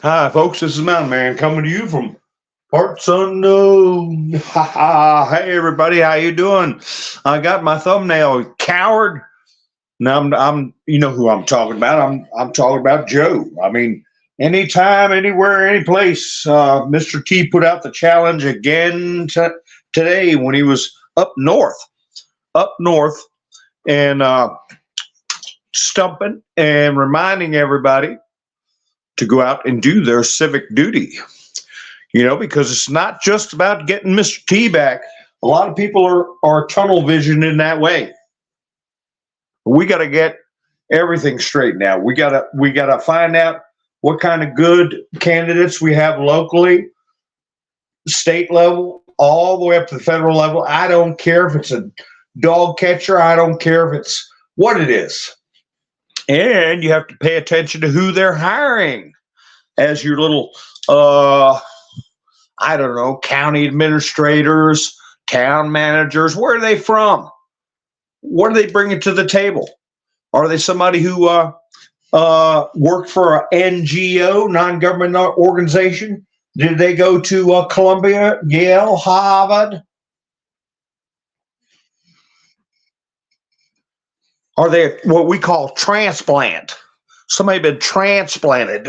Hi, folks. This is Mountain Man coming to you from parts unknown. Ha ha! Hey, everybody. How you doing? I got my thumbnail, coward. Now you know who I'm talking about. I'm talking about Joe. I mean, anytime, anywhere, any place. Mr. T put out the challenge again today when he was up north, and stumping and reminding everybody to go out and do their civic duty, because it's not just about getting Mr. T back. A lot of people are tunnel vision in that way. We got to get everything straightened out. We got to find out what kind of good candidates we have locally, state level, all the way up to the federal level. I don't care if it's a dog catcher. I don't care if it's what it is. And you have to pay attention to who they're hiring as your little, county administrators, town managers. Where are they from? What are they bringing to the table? Are they somebody who worked for an NGO, non-government organization? Did they go to Columbia, Yale, Harvard? Are they what we call transplant? Somebody been transplanted.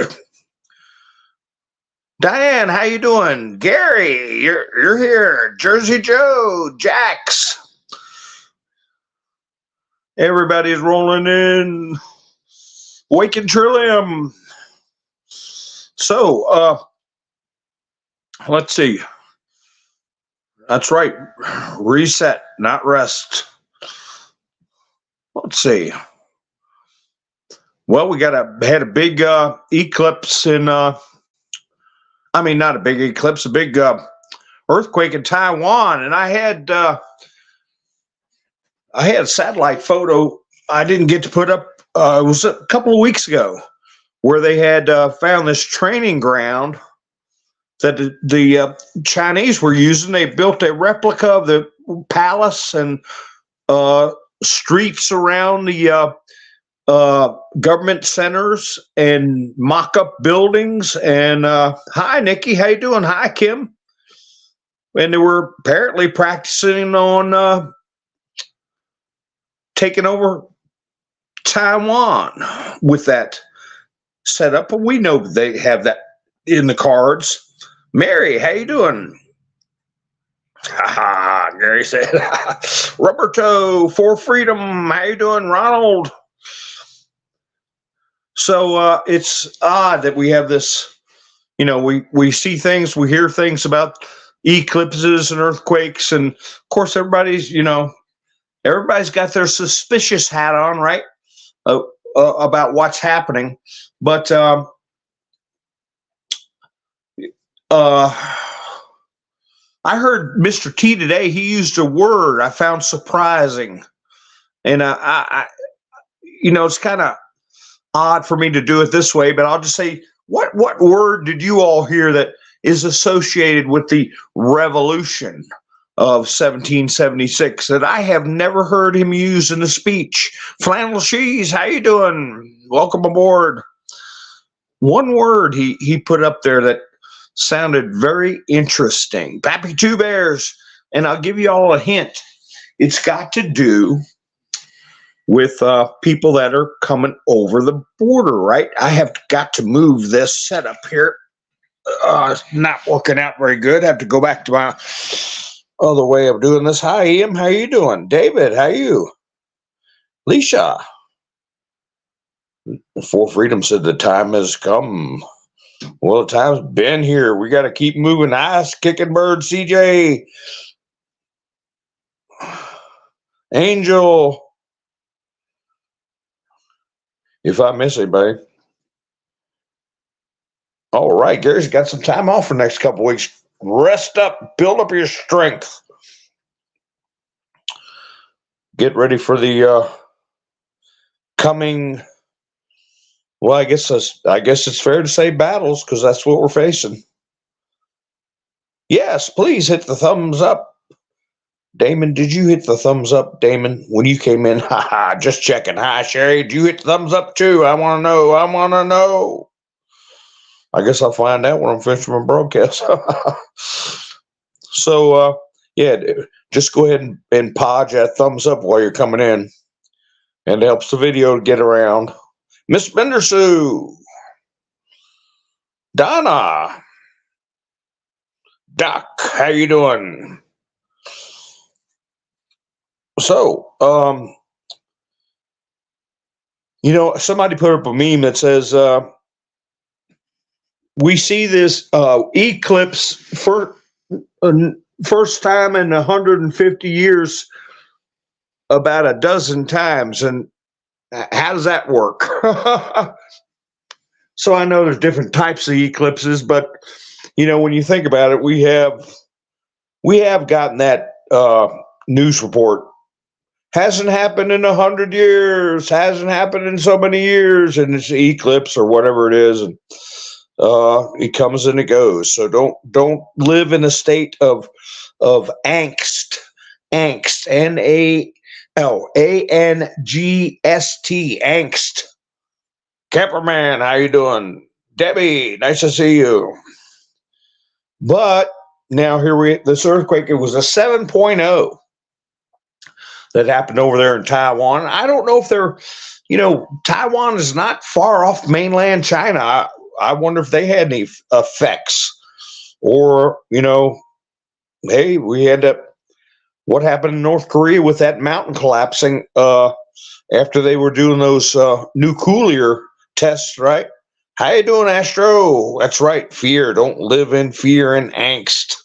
Diane, how you doing? Gary, you're here. Jersey Joe, Jax. Everybody's rolling in. Waking Trillium. So, let's see. That's right. Reset, not rest. Let's see. Well, we had a big eclipse in. Not a big eclipse, a big earthquake in Taiwan, and I had a satellite photo I didn't get to put up. It was a couple of weeks ago, where they had found this training ground that the Chinese were using. They built a replica of the palace and streets around the government centers and mock-up buildings. And hi, Nikki, how you doing? Hi, Kim. And they were apparently practicing on taking over Taiwan with that setup. But we know they have that in the cards. Mary, how you doing? Gary said, Roberto, for freedom. How you doing, Ronald? So it's odd that we have this, we see things, we hear things about eclipses and earthquakes. And of course, everybody's got their suspicious hat on, right? About what's happening. But I heard Mr. T today. He used a word I found surprising, and it's kind of odd for me to do it this way. But I'll just say, what word did you all hear that is associated with the revolution of 1776 that I have never heard him use in a speech? Flannel Cheese, how you doing? Welcome aboard. One word he put up there that sounded very interesting. Pappy Two Bears. And I'll give you all a hint. It's got to do with people that are coming over the border, right? I have got to move this setup here. It's not working out very good. I have to go back to my other way of doing this. Hi, Ian. How you doing? David, how you? Leisha. For Freedom said the time has come. Well, the time's been here. We got to keep moving. Ice kicking bird, CJ. Angel. If I miss anybody. All right, Gary's got some time off for the next couple weeks. Rest up, build up your strength. Get ready for the coming. Well, I guess it's fair to say battles, because that's what we're facing. Yes, please hit the thumbs up. Damon, did you hit the thumbs up, Damon, when you came in? Haha, just checking. Hi, Sherry, did you hit the thumbs up too? I want to know. I guess I'll find out when I'm finished my broadcast. So, yeah, just go ahead and podge that thumbs up while you're coming in. And it helps the video to get around. Miss Bendersue, Donna, Doc, how you doing? So, somebody put up a meme that says, we see this eclipse for first time in 150 years about a dozen times. And how does that work? So I know there's different types of eclipses, but when you think about it, we have gotten that news report. Hasn't happened in 100 years. Hasn't happened in so many years, and it's an eclipse or whatever it is, and it comes and it goes. So don't live in a state of angst, NALANGST, angst. Camperman, how you doing? Debbie, nice to see you. But now this earthquake, it was a 7.0 that happened over there in Taiwan. I don't know if Taiwan is not far off mainland China. I wonder if they had any effects, or, hey, we had what happened in North Korea with that mountain collapsing after they were doing those nuclear tests, right? How you doing, Astro? That's right, fear. Don't live in fear and angst.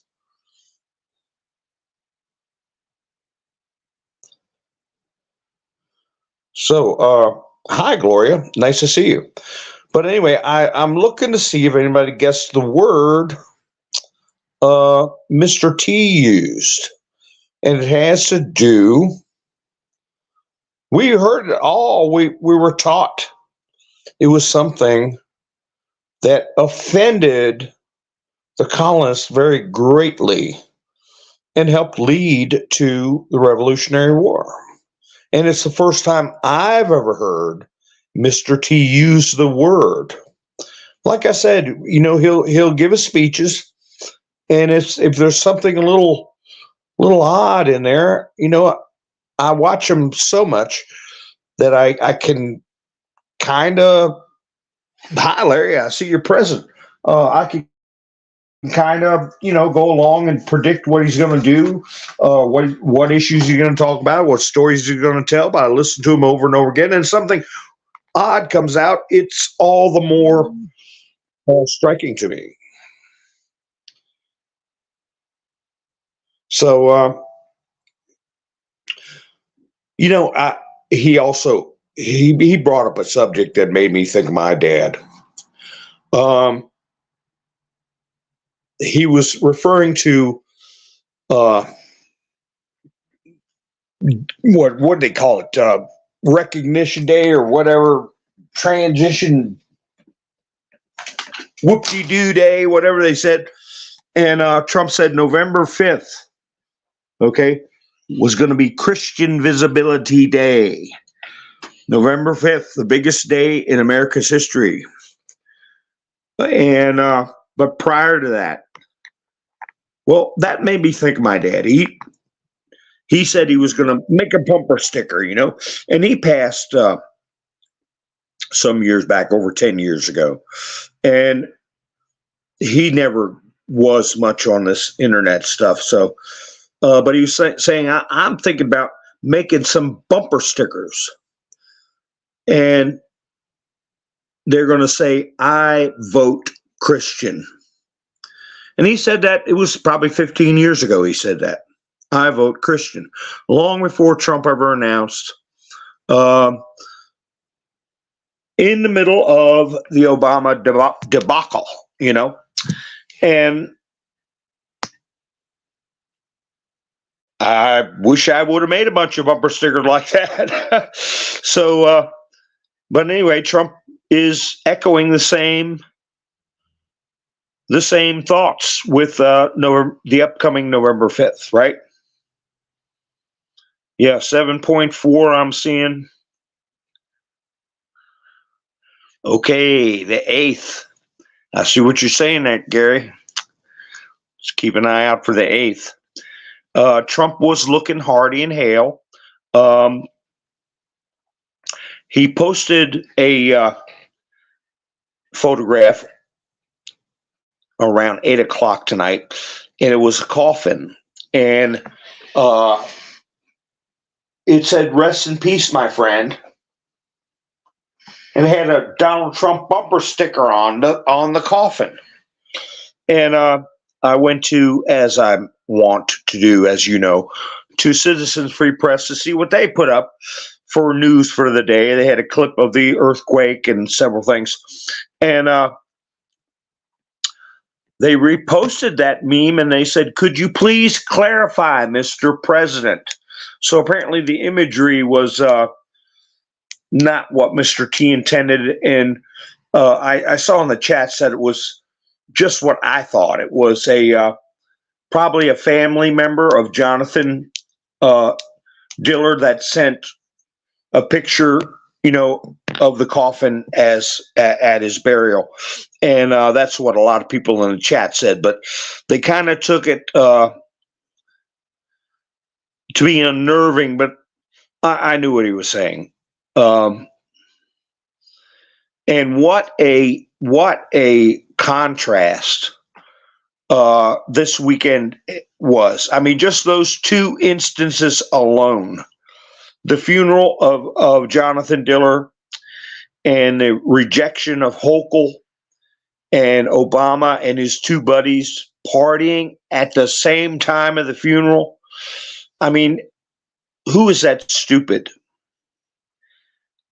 So, hi, Gloria. Nice to see you. But anyway, I'm looking to see if anybody guessed the word Mr. T used. And it has to do, we heard it all. We were taught it was something that offended the colonists very greatly and helped lead to the Revolutionary War. And it's the first time I've ever heard Mr. T use the word. Like I said, he'll give us speeches, and if there's something a little odd in there, I watch him so much that I can kind of, hi Larry, I see you're present. I can kind of, go along and predict what he's going to do, what issues he's going to talk about, what stories he's going to tell. But I listen to him over and over again, and something odd comes out, it's all the more striking to me. So, he also he brought up a subject that made me think of my dad. He was referring to what do they call it? Recognition Day or whatever, transition whoop-de-doo day, whatever they said. And Trump said November 5th, okay, was going to be Christian Visibility Day. November 5th, the biggest day in America's history. And but prior to that, well, that made me think of my dad. He said he was going to make a bumper sticker, and he passed some years back, over 10 years ago. And he never was much on this internet stuff. So, but he was saying, I'm thinking about making some bumper stickers. And they're going to say, I vote Christian. And he said that, it was probably 15 years ago he said that. I vote Christian. Long before Trump ever announced, in the middle of the Obama debacle, and I wish I would have made a bunch of bumper stickers like that. So, but anyway, Trump is echoing the same thoughts with the upcoming November 5th, right? Yeah, 7.4 I'm seeing. Okay, the 8th. I see what you're saying there, Gary. Just keep an eye out for the 8th. Trump was looking hearty and hale. He posted a photograph around 8 o'clock tonight, and it was a coffin. And it said, "Rest in peace, my friend." And it had a Donald Trump bumper sticker on the coffin. And I went to, as I want to do, as you know, to Citizens Free Press to see what they put up for news for the day. They had a clip of the earthquake and several things. And they reposted that meme and they said, "Could you please clarify, Mr. President?" So apparently the imagery was not what Mr. T intended. And I saw in the chat said it was just what I thought. It was probably a family member of Jonathan Diller that sent a picture, of the coffin as at his burial. And that's what a lot of people in the chat said. But they kind of took it to be unnerving, but I knew what he was saying. And what a contrast this weekend was. I mean, just those two instances alone, the funeral of Jonathan Diller and the rejection of Hochul, and Obama and his two buddies partying at the same time of the funeral. I mean, who is that stupid?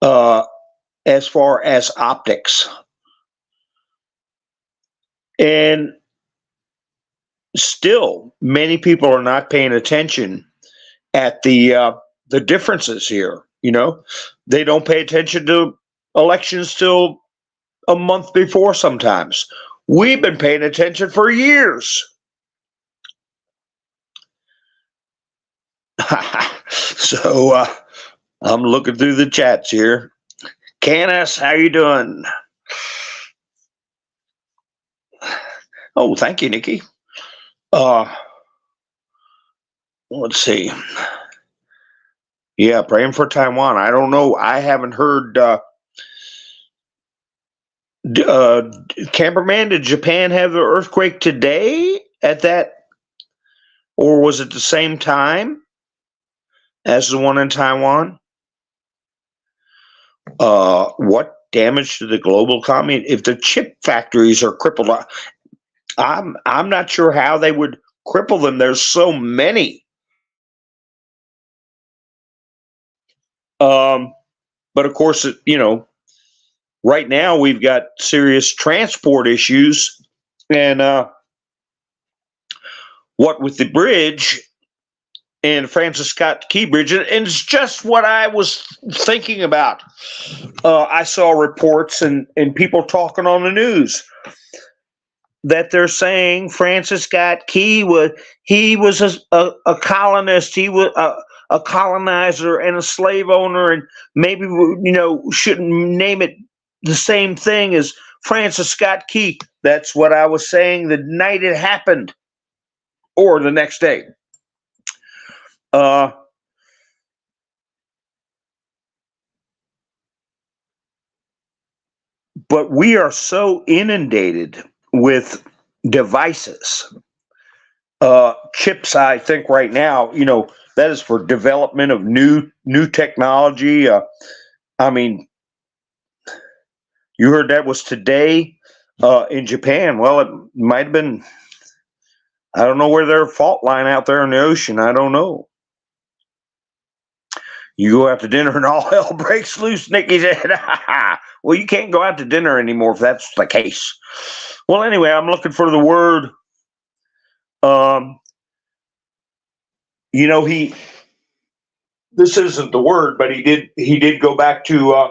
As far as optics. And still, many people are not paying attention at the differences here. They don't pay attention to elections till a month before sometimes. We've been paying attention for years. So I'm looking through the chats here. Canis, how you doing? Oh, thank you, Nikki. Let's see. Yeah, praying for Taiwan. I don't know. I haven't heard. Camperman, did Japan have the earthquake today at that, or was it the same time as the one in Taiwan? What damage to the global economy? If the chip factories are crippled, I'm not sure how they would cripple them. There's so many. But of course, right now we've got serious transport issues, and what with the bridge and Francis Scott Key Bridge, and it's just what I was thinking about. I saw reports and people talking on the news that they're saying Francis Scott Key was a colonist. He was a colonizer and a slave owner, and maybe shouldn't name it the same thing as Francis Scott Key. That's what I was saying the night it happened, or the next day. But we are so inundated with devices, chips. I think right now, that is for development of new technology. I mean, you heard that was today in Japan. Well, it might have been. I don't know where their fault line out there in the ocean. I don't know. You go out to dinner and all hell breaks loose, Nikki said. Well, you can't go out to dinner anymore if that's the case. Well, anyway, I'm looking for the word. This isn't the word, but he did go back to,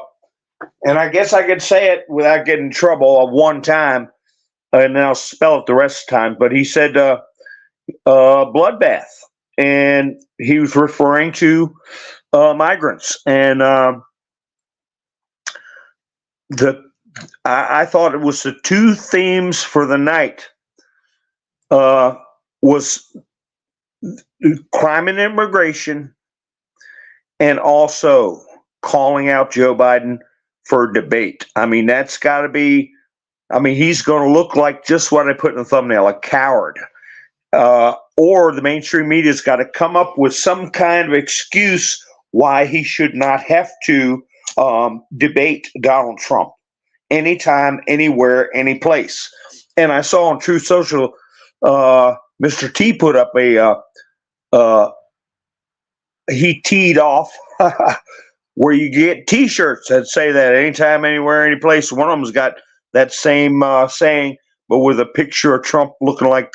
and I guess I could say it without getting in trouble one time, and then I'll spell it the rest of the time. But he said bloodbath, and he was referring to migrants, and the I thought it was the two themes for the night was crime and immigration, and also calling out Joe Biden for debate. I mean, that's got to be. I mean, he's going to look like just what I put in the thumbnail, a coward. Or the mainstream media's got to come up with some kind of excuse why he should not have to debate Donald Trump anytime, anywhere, any place. And I saw on Truth Social, Mr. T put up he teed off where you get T-shirts that say that anytime, anywhere, any place. One of them's got that same saying, but with a picture of Trump looking like,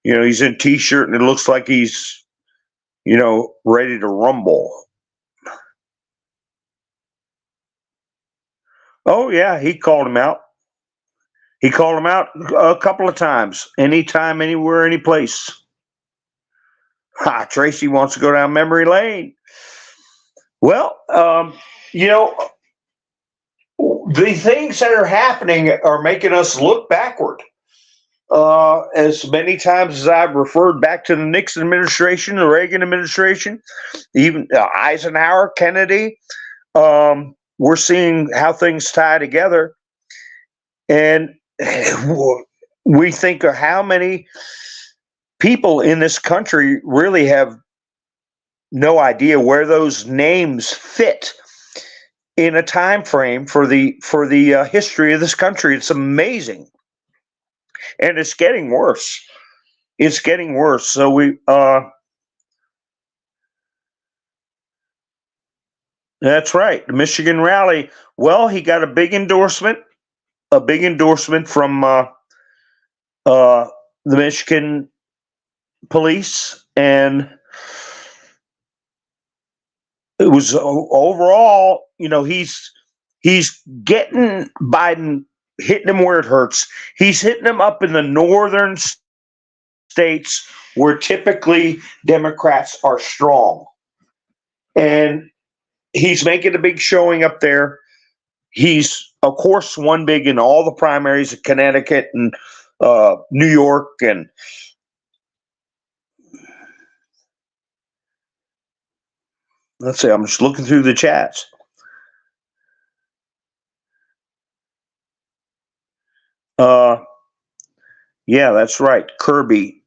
he's in a T-shirt and it looks like he's, ready to rumble. Oh, yeah, he called him out. He called him out a couple of times. Anytime, anywhere, any place. Tracy wants to go down memory lane. Well, the things that are happening are making us look backward. As many times as I've referred back to the Nixon administration, the Reagan administration, even Eisenhower, Kennedy, we're seeing how things tie together. And we think of how many people in this country really have no idea where those names fit in a time frame for the history of this country. It's amazing, and it's getting worse. It's getting worse. So that's right. The Michigan rally. Well, he got a big endorsement from the Michigan police, and it was overall, he's getting Biden, hitting him where it hurts. He's hitting him up in the northern states where typically Democrats are strong. And he's making a big showing up there. He's, of course, won big in all the primaries of Connecticut and New York. And let's see, I'm just looking through the chats. Yeah, that's right. Kirby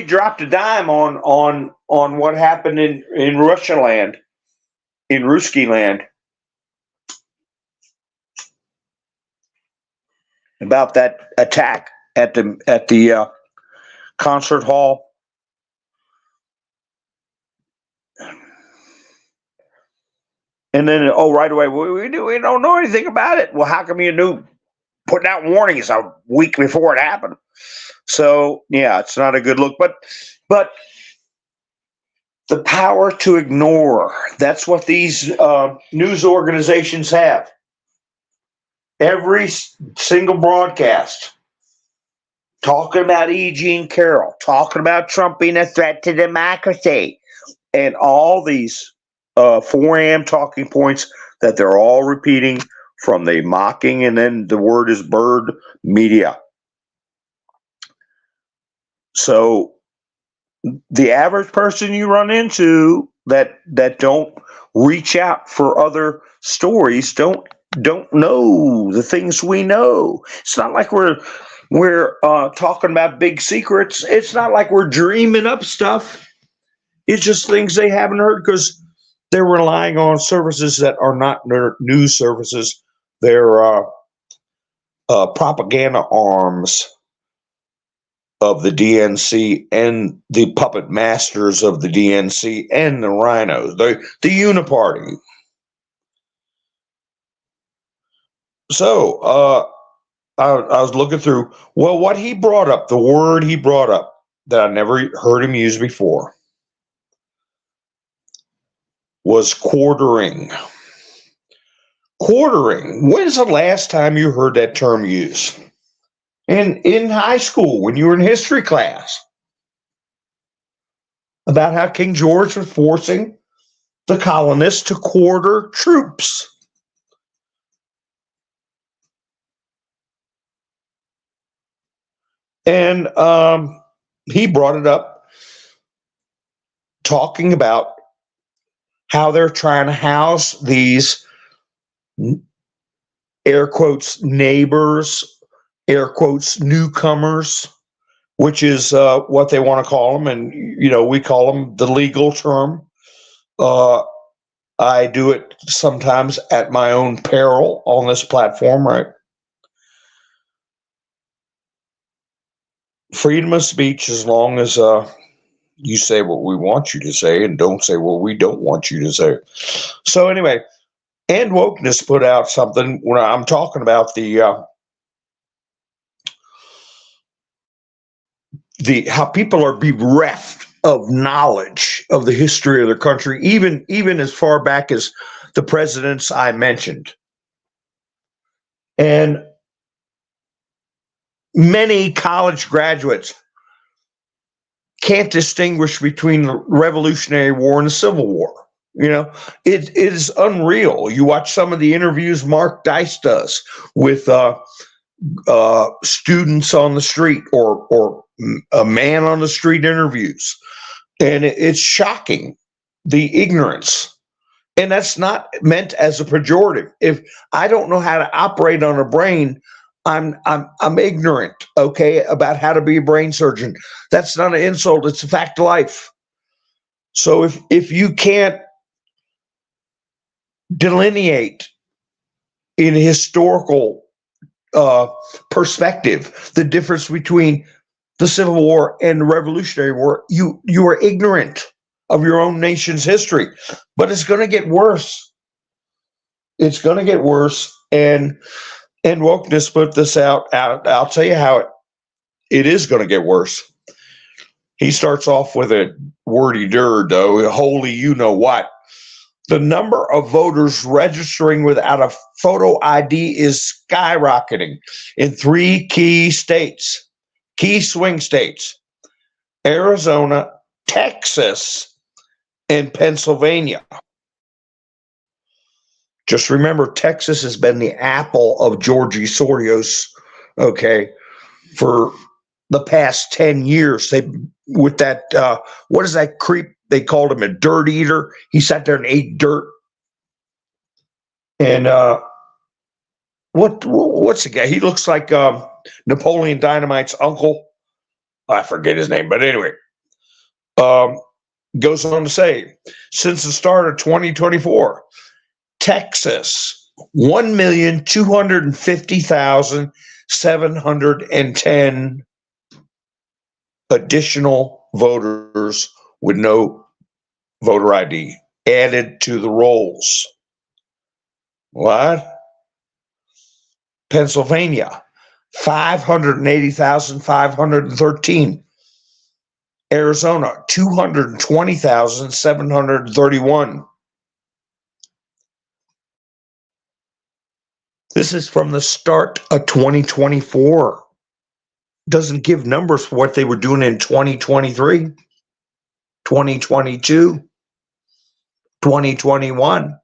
dropped a dime on what happened in Russia land, in Ruski land, about that attack at the concert hall. And then, right away, we don't know anything about it. Well, how come you knew? Putting out warnings a week before it happened. So, yeah, it's not a good look. But the power to ignore, that's what these news organizations have. Every single broadcast talking about E. Jean Carroll, talking about Trump being a threat to democracy, and all these 4 a.m. talking points that they're all repeating from the mocking, and then the word is bird media. So the average person you run into that don't reach out for other stories don't know the things we know. It's not like we're talking about big secrets. It's not like we're dreaming up stuff. It's just things they haven't heard because they're relying on services that are not news services. They're propaganda arms of the DNC and the puppet masters of the DNC and the rhinos, the uniparty. So I was looking through, well, what he brought up, the word he brought up that I never heard him use before was quartering. Quartering. When's the last time you heard that term used? In high school, when you were in history class, about how King George was forcing the colonists to quarter troops. And he brought it up, talking about how they're trying to house these air quotes neighbors, air quotes newcomers, which is what they want to call them. And, we call them the legal term. I do it sometimes at my own peril on this platform, right? Freedom of speech, as long as you say what we want you to say and don't say what we don't want you to say. So anyway, and Wokeness put out something when I'm talking about the how people are bereft of knowledge of the history of their country, even as far back as the presidents I mentioned. And many college graduates can't distinguish between the Revolutionary War and the Civil War. It is unreal. You watch some of the interviews Mark Dice does with students on the street, or a man on the street interviews, and it's shocking, the ignorance. And that's not meant as a pejorative. If I don't know how to operate on a brain, I'm ignorant, okay, about how to be a brain surgeon. That's not an insult, it's a fact of life. So if you can't delineate in historical perspective the difference between the Civil War and the Revolutionary War, you are ignorant of your own nation's history. But it's going to get worse. It's going to get worse. And Wokeness put this out. I'll tell you how it is going to get worse. He starts off with a wordy dir, though, holy you know what. The number of voters registering without a photo ID is skyrocketing in 3 key states, key swing states: Arizona, Texas, and Pennsylvania. Just remember, Texas has been the apple of Georgie Soros, okay, for the past 10 years. They, with that, what is that creep? They called him a dirt eater. He sat there and ate dirt. And what's the guy? He looks like Napoleon Dynamite's uncle. I forget his name, but anyway, goes on to say, since the start of 2024, Texas, 1,250,710 additional voters with no voter ID added to the rolls. What? Pennsylvania, 580,513. Arizona, 220,731. This is from the start of 2024. Doesn't give numbers for what they were doing in 2023, 2022, 2021.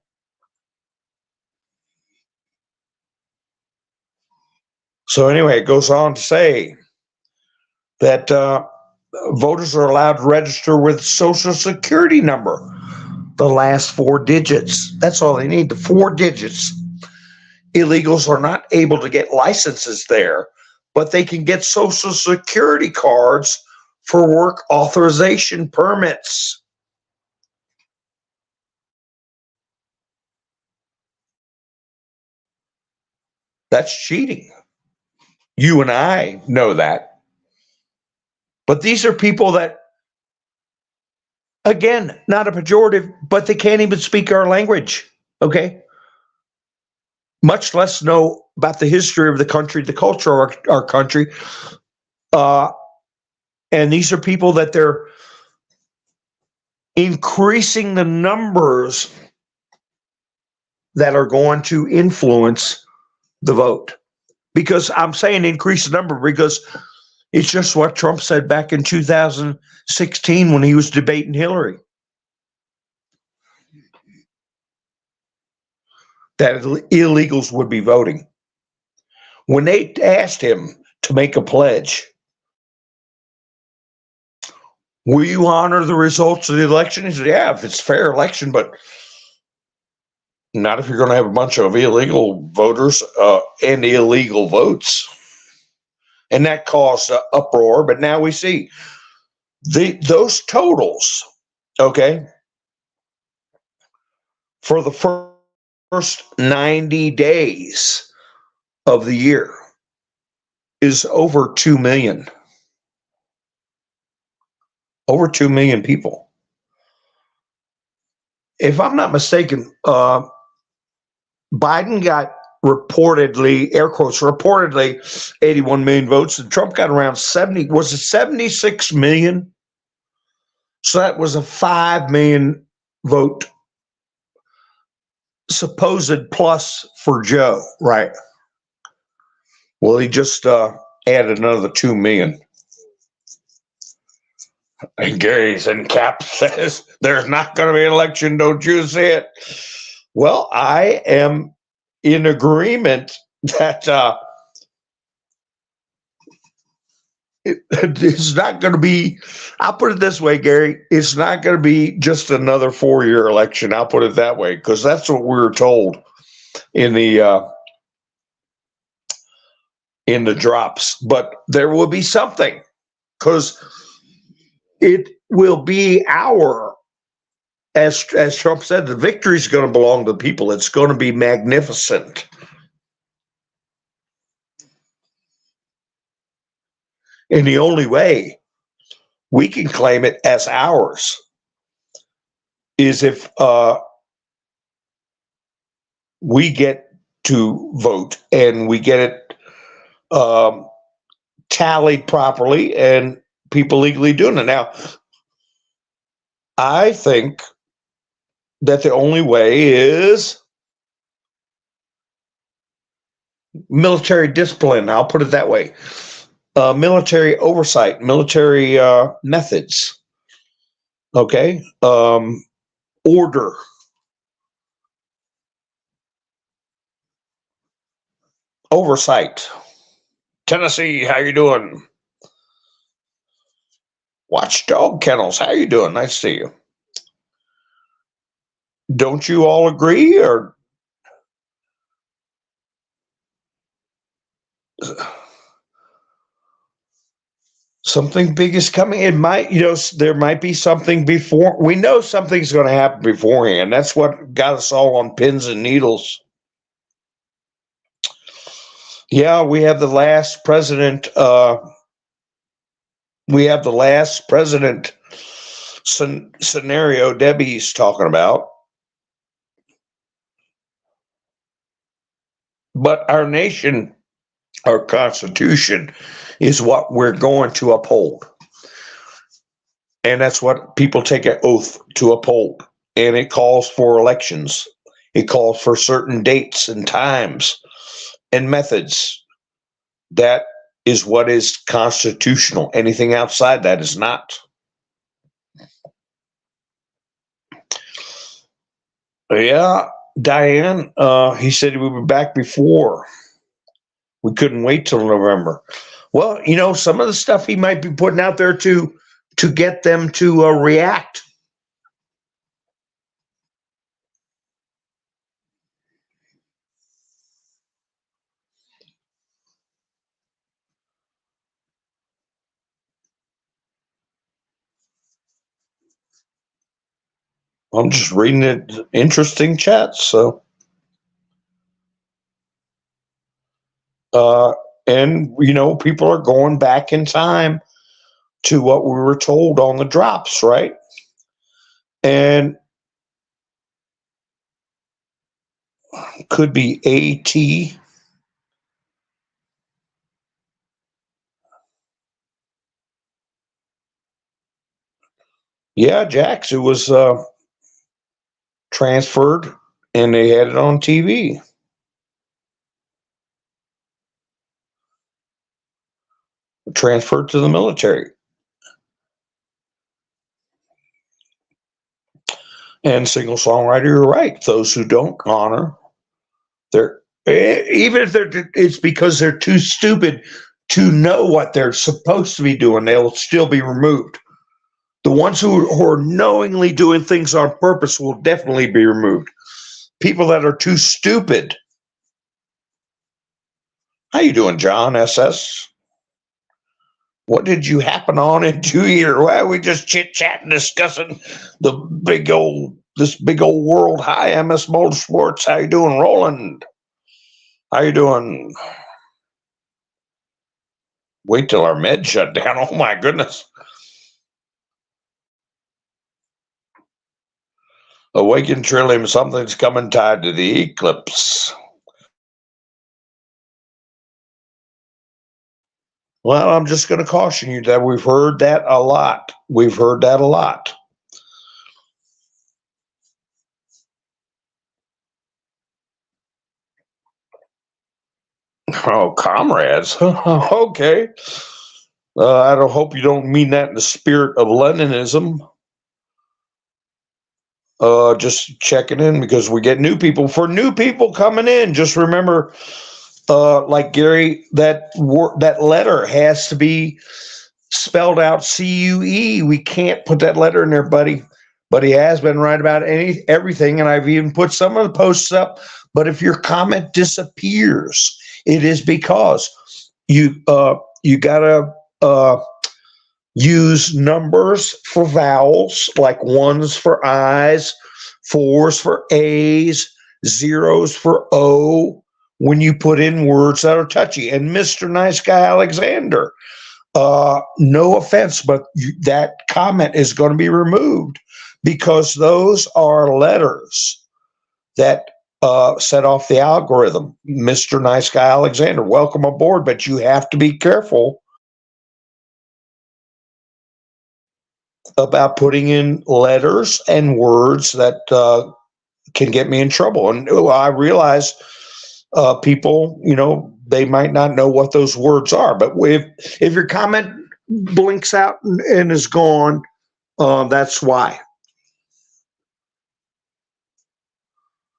So anyway, it goes on to say that voters are allowed to register with Social Security number, the last 4 digits. That's all they need, the 4 digits. Illegals are not able to get licenses there, but they can get Social Security cards for work authorization permits. That's cheating. You and I know that. But these are people that, again, not a pejorative, but they can't even speak our language, okay? Much less know about the history of the country, the culture of our country. And these are people that they're increasing the numbers that are going to influence the vote. Because I'm saying increase the number because it's just what Trump said back in 2016 when he was debating Hillary. That illegals would be voting. When they asked him to make a pledge Will you honor the results of the election? He said, yeah, if it's a fair election, but not if you're going to have a bunch of illegal voters and illegal votes. And that caused uproar. But now we see those totals, okay, for the first 90 days of the year is over 2 million. Over 2 million people. If I'm not mistaken, Biden got reportedly, air quotes, reportedly 81 million votes, and Trump got around 70, was it 76 million? So that was a 5 million vote supposed plus for Joe, right? Well, he just added another 2 million. And Gary's in cap says there's not going to be an election. Don't you see it? Well, I am in agreement that it's not going to be, I'll put it this way, Gary, it's not going to be just another 4-year election. I'll put it that way, because that's what we were told in the drops. But there will be something, because it will be as Trump said, the victory is going to belong to the people. It's going to be magnificent. And the only way we can claim it as ours is if we get to vote and we get it tallied properly and people legally doing it. Now, I think that the only way is military discipline. I'll put it that way. Military oversight, military methods. Okay. Order. Oversight. Tennessee, how you doing? Watchdog Kennels, how you doing? Nice to see you. Don't you all agree, or something big is coming? It might, there might be something before. We know something's going to happen beforehand. That's what got us all on pins and needles. Yeah, we have the last president. Scenario Debbie's talking about. But our nation, our Constitution, is what we're going to uphold. And that's what people take an oath to uphold. And it calls for elections. It calls for certain dates and times and methods. That is what is constitutional. Anything outside that is not. Yeah, Diane, he said we were back before. We couldn't wait till November. Well, some of the stuff he might be putting out there to get them to react. I'm just reading it, interesting chats. So, and people are going back in time to what we were told on the drops, right? And could be AT. Yeah, Jax, it was transferred and they had it on TV. Transferred to the military. And single songwriter, you're right. Those who don't honor, even if it's because they're too stupid to know what they're supposed to be doing, they'll still be removed. The ones who are knowingly doing things on purpose will definitely be removed. People that are too stupid. How you doing, John SS? What did you happen on into here? Why are we just chit-chatting, discussing this big old world? Hi, MS Motorsports. How you doing, Roland? How you doing? Wait till our med shut down. Oh my goodness. Awaken Trillium, something's coming tied to the eclipse. Well, I'm just going to caution you that we've heard that a lot. We've heard that a lot. Oh, comrades. Okay. I don't hope you don't mean that in the spirit of Leninism. Just checking in because we get new people. For new people coming in, just remember, like Gary, that letter has to be spelled out CUE. We can't put that letter in there, buddy. But he has been right about everything, and I've even put some of the posts up. But if your comment disappears, it is because you gotta use numbers for vowels, like ones for I's, fours for A's, zeros for O, when you put in words that are touchy. And Mr. Nice Guy Alexander, no offense, but that comment is going to be removed because those are letters that set off the algorithm. Mr. Nice Guy Alexander, welcome aboard, but you have to be careful about putting in letters and words that can get me in trouble. And I realize people, they might not know what those words are, but if your comment blinks out and is gone, that's why.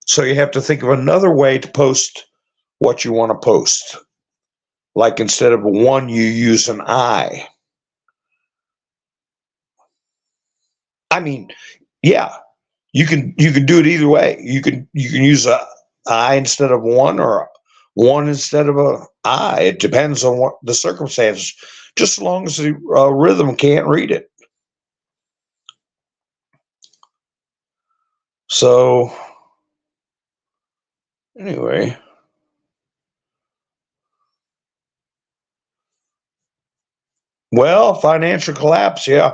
So you have to think of another way to post what you want to post. Like instead of a 1, you use an I. I mean, yeah, you can do it either way. You can use a I instead of 1 or a 1 instead of a I. It depends on what the circumstances, just as long as the rhythm can't read it. So anyway, well, financial collapse, yeah.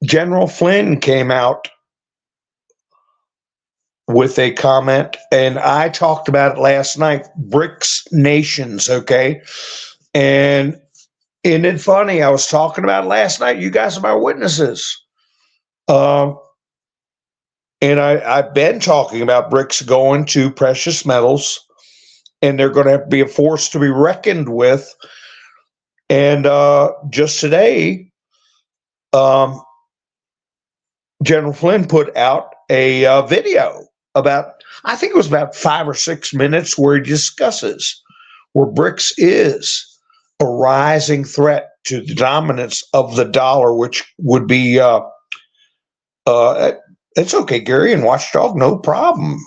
General Flynn came out with a comment, and I talked about it last night. BRICS nations, okay? And isn't it funny? I was talking about it last night. You guys are my witnesses. And I've been talking about BRICS going to precious metals, and they're going to have to be a force to be reckoned with. And just today, General Flynn put out a video about, I think it was about 5 or 6 minutes, where he discusses where BRICS is a rising threat to the dominance of the dollar, which would be, it's okay, Gary and Watchdog, no problem.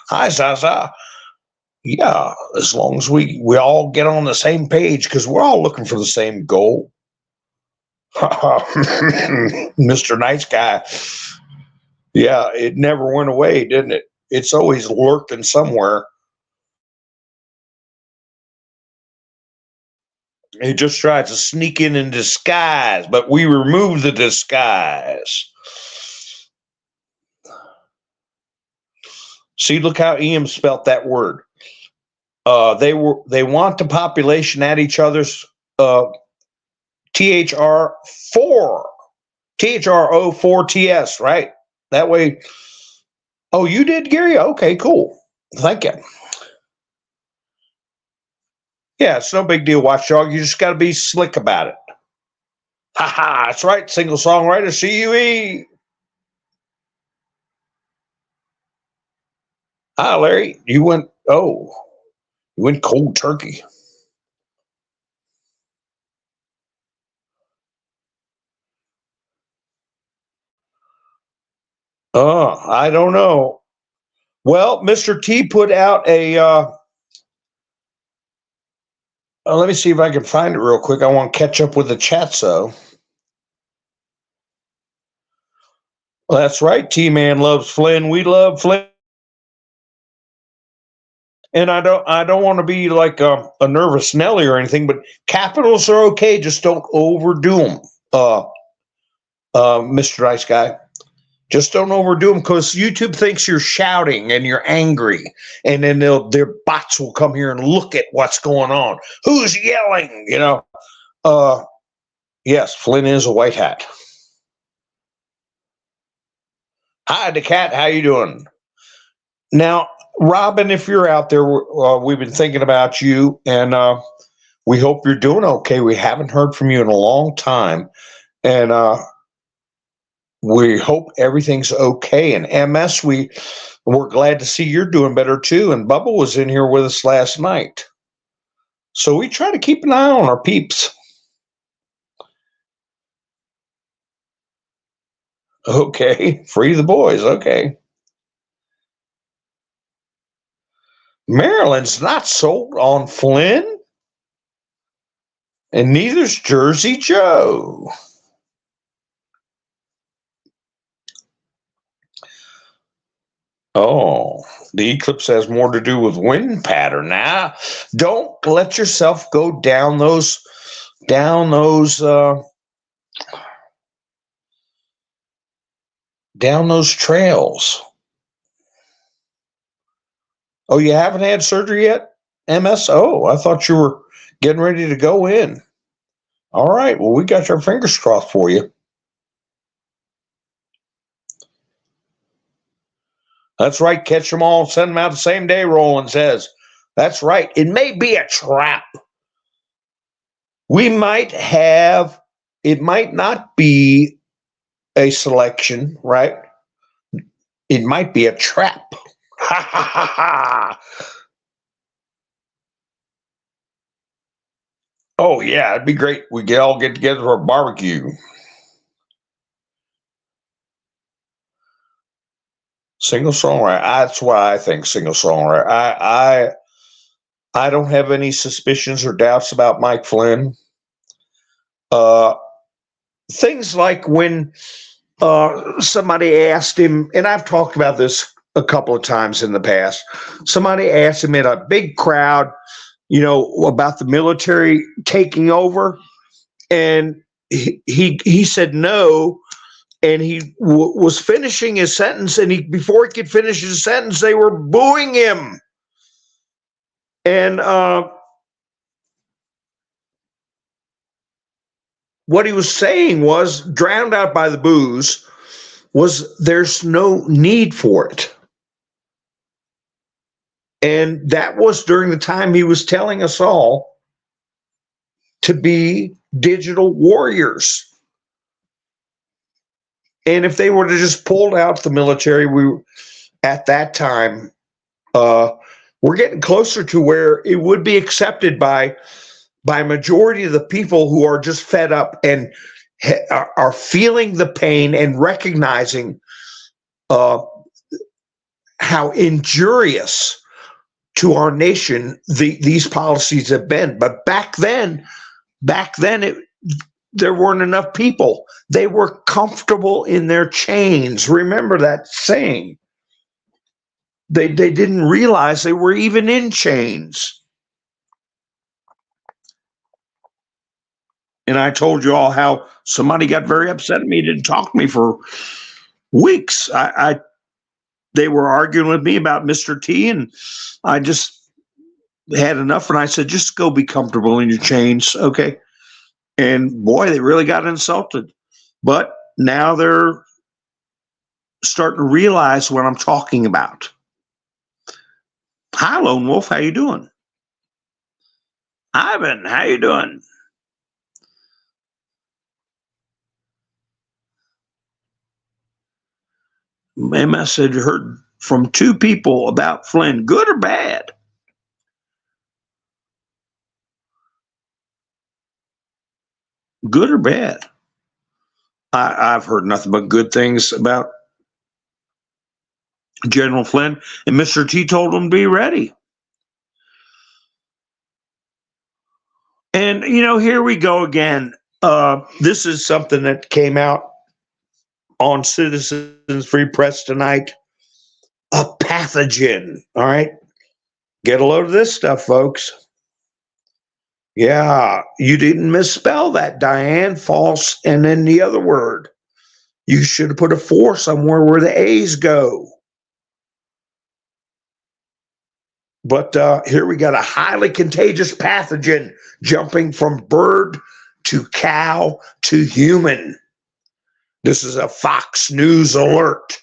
Hi, Zaza. Yeah, as long as we all get on the same page, because we're all looking for the same goal. Mr. Nice Guy. Yeah, it never went away, didn't it? It's always lurking somewhere. He just tried to sneak in disguise, but we removed the disguise. See, look how Ian spelt that word. They want the population at each other's THR4, THRO4TS, right? That way. Oh, you did, Gary? Okay, cool. Thank you. Yeah, it's no big deal, Watchdog. You just got to be slick about it. Ha ha, that's right. Single songwriter, CUE. Hi, Larry. You went cold turkey. I don't know. Well, Mr. T put out a. Let me see if I can find it real quick. I want to catch up with the chat, so. Well, that's right. T-Man loves Flynn. We love Flynn. And I don't want to be like a nervous Nelly or anything, but capitals are okay. Just don't overdo them, Mr. Nice Guy. Just don't overdo them, because YouTube thinks you're shouting and you're angry, and then their bots will come here and look at what's going on. Who's yelling? Yes, Flynn is a white hat. Hi, the cat. How you doing? Now, Robin, if you're out there, we've been thinking about you, and we hope you're doing okay. We haven't heard from you in a long time, and we hope everything's okay. And MS, we're glad to see you're doing better too. And Bubba was in here with us last night, so we try to keep an eye on our peeps. Okay, free the boys. Okay. Maryland's not sold on Flynn, and neither's Jersey Joe. Oh, the eclipse has more to do with wind pattern. Now, don't let yourself go down those trails. Oh, you haven't had surgery yet, MS? Oh, I thought you were getting ready to go in. All right, well, we got our fingers crossed for you. That's right, catch them all, send them out the same day, Roland says. That's right, it may be a trap. It might not be a selection, right? It might be a trap. Ha ha ha ha. Oh yeah, it'd be great. We could all get together for a barbecue. Single songwriter. That's what I think. Single songwriter. I don't have any suspicions or doubts about Mike Flynn. Things like when somebody asked him, and I've talked about this a couple of times in the past. Somebody asked him in a big crowd, about the military taking over, and he said no, and he was finishing his sentence, and before he could finish his sentence, they were booing him, and what he was saying was, drowned out by the boos, was there's no need for it. And that was during the time he was telling us all to be digital warriors. And if they were to just pull out the military, at that time, we're getting closer to where it would be accepted by a majority of the people who are just fed up and are feeling the pain and recognizing how injurious to our nation these policies have been. But back then, there weren't enough people. They were comfortable in their chains. Remember that saying. They didn't realize they were even in chains. And I told you all how somebody got very upset at me, didn't talk to me for weeks. They were arguing with me about Mr. T, and I just had enough, and I said, just go be comfortable in your chains, okay? And boy, they really got insulted. But now they're starting to realize what I'm talking about. Hi, Lone Wolf, how you doing? Ivan, how you doing? MS had heard from two people about Flynn, good or bad? Good or bad? I've heard nothing but good things about General Flynn, and Mr. T told him to be ready. And, here we go again. This is something that came out on Citizens Free Press tonight. A pathogen. All right. Get a load of this stuff, folks. Yeah, you didn't misspell that, Diane. False. And then the other word. You should have put a 4 somewhere where the A's go. But here we got a highly contagious pathogen jumping from bird to cow to human. This is a Fox News alert.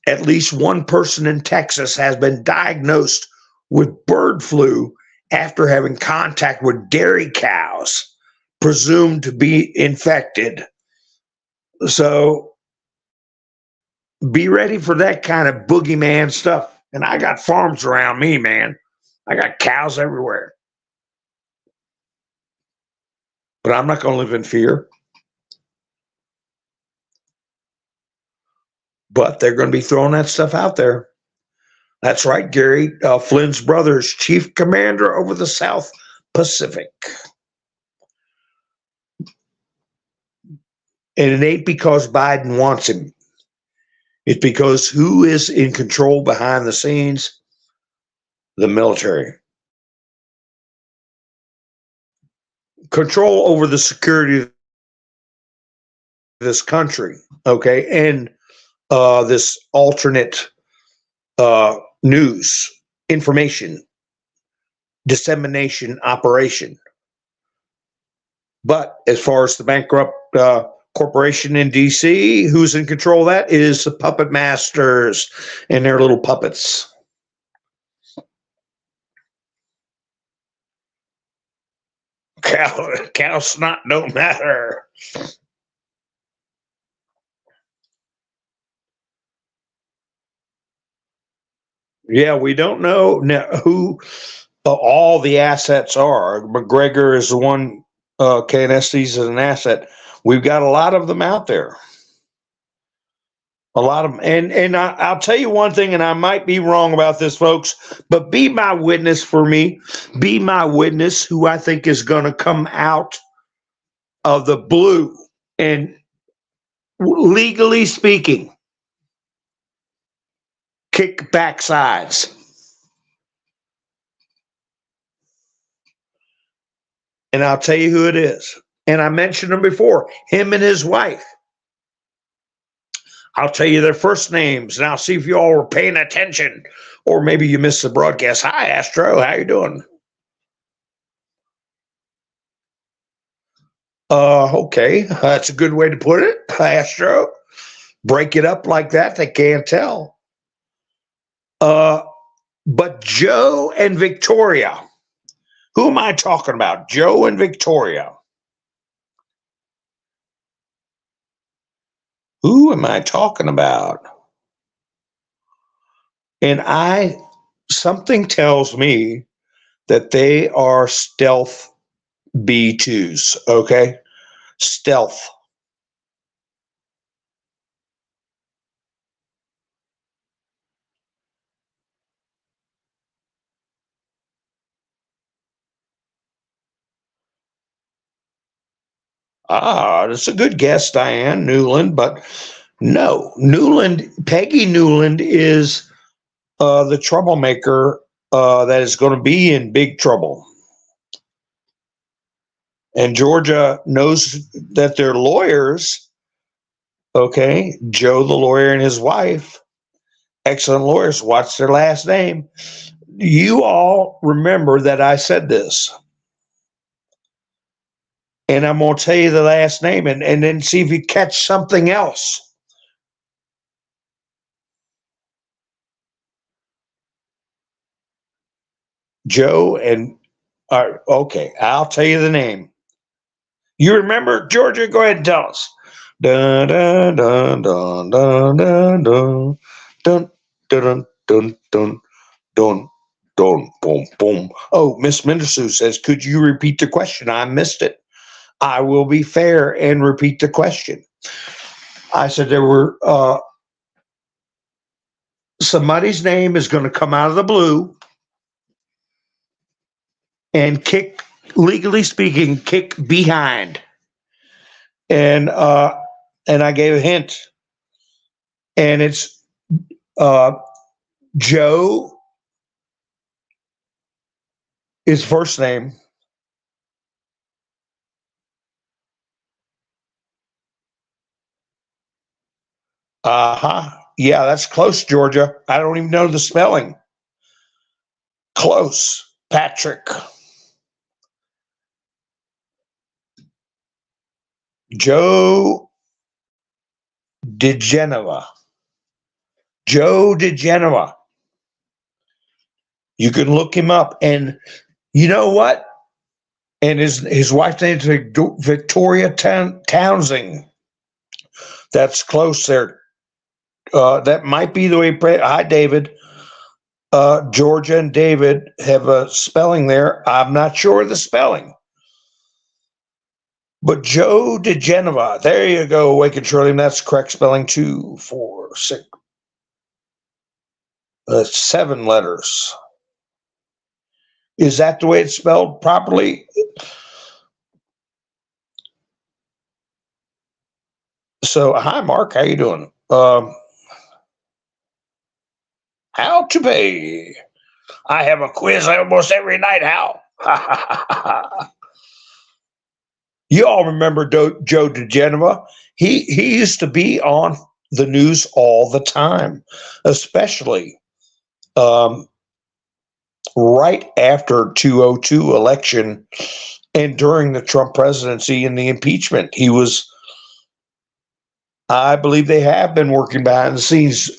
At least one person in Texas has been diagnosed with bird flu after having contact with dairy cows, presumed to be infected. So be ready for that kind of boogeyman stuff. And I got farms around me, man. I got cows everywhere. But I'm not going to live in fear. But they're going to be throwing that stuff out there. That's right, Gary. Flynn's brother is chief commander over the South Pacific. And it ain't because Biden wants him. It's because who is in control behind the scenes? The military. Control over the security of this country, okay, and this alternate news, information, dissemination operation. But as far as the bankrupt corporation in D.C., who's in control of that is the puppet masters and their little puppets. Cow snot don't matter. Yeah, we don't know who all the assets are. McGregor is the one, KNST is an asset. We've got a lot of them out there. A lot of them. And I'll tell you one thing, and I might be wrong about this, folks, but be my witness for me. Be my witness who I think is going to come out of the blue. And legally speaking, kick backsides. And I'll tell you who it is. And I mentioned him before, him and his wife. I'll tell you their first names, and I'll see if you all were paying attention. Or maybe you missed the broadcast. Hi, Astro. How you doing? Okay. That's a good way to put it, Astro. Break it up like that. They can't tell. But Joe and Victoria. Who am I talking about? Joe and Victoria. Who am I talking about? And something tells me that they are stealth B2s, okay? Stealth. That's a good guess, Diane Newland, but no. Peggy Newland is the troublemaker that is going to be in big trouble. And Georgia knows that they're lawyers, okay? Joe, the lawyer, and his wife, excellent lawyers. What's their last name? You all remember that I said this. And I'm going to tell you the last name and then see if you catch something else. Joe and, okay, I'll tell you the name. You remember, Georgia? Go ahead and tell us. Dun, dun, dun, dun, dun, dun, dun, dun, dun, dun, dun, dun, dun, boom, boom. Oh, Miss Mendersu says, could you repeat the question? I missed it. I will be fair and repeat the question. I said there were somebody's name is going to come out of the blue and kick, legally speaking, kick behind. And I gave a hint, and it's Joe, his first name. Yeah, that's close, Georgia. I don't even know the spelling. Close. Patrick. Joe DeGenova. Joe DeGenova. You can look him up. And you know what? And his wife's name is Victoria Townsend. That's close there. That might be the way. Hi, David. Georgia and David have a spelling there. I'm not sure of the spelling. But Joe DeGenova, there you go, Wake and Shirley. That's correct spelling. 2, 4, 6, 7 letters. Is that the way it's spelled properly? So, hi, Mark. How you doing? How to pay? I have a quiz almost every night. How? You all remember Joe DeGenova? He used to be on the news all the time, especially right after 2002 election and during the Trump presidency and the impeachment. He was, I believe they have been working behind the scenes,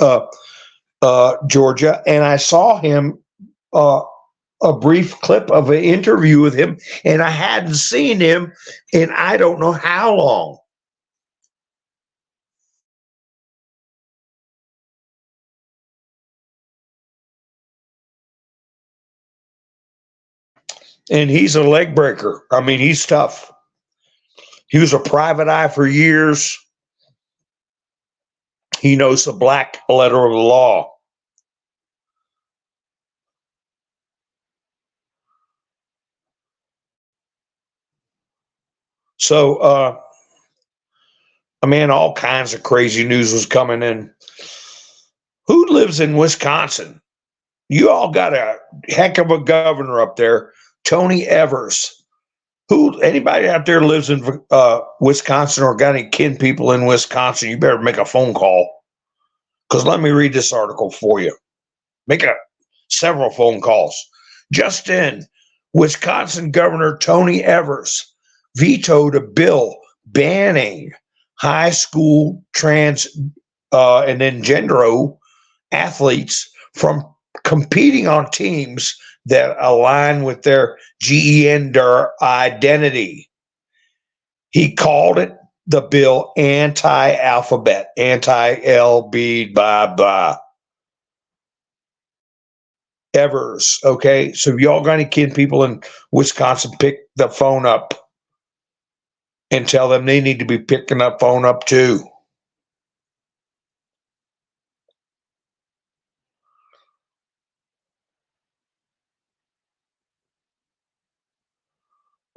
Georgia, and I saw him, a brief clip of an interview with him, and I hadn't seen him in I don't know how long. And he's a leg breaker. I mean, he's tough. He was a private eye for years. He knows the black letter of the law. So, I mean, all kinds of crazy news was coming in. Who lives in Wisconsin? You all got a heck of a governor up there, Tony Evers. Who? Anybody out there lives in Wisconsin or got any kin people in Wisconsin? You better make a phone call, because let me read this article for you. Make several phone calls. Just in, Wisconsin Governor Tony Evers vetoed a bill banning high school trans and then gender athletes from competing on teams that align with their gender identity. He called it, the bill, anti-alphabet, anti-LB, blah, blah. Evers, okay? So if y'all got any kid people in Wisconsin, pick the phone up and tell them they need to be picking up phone up too.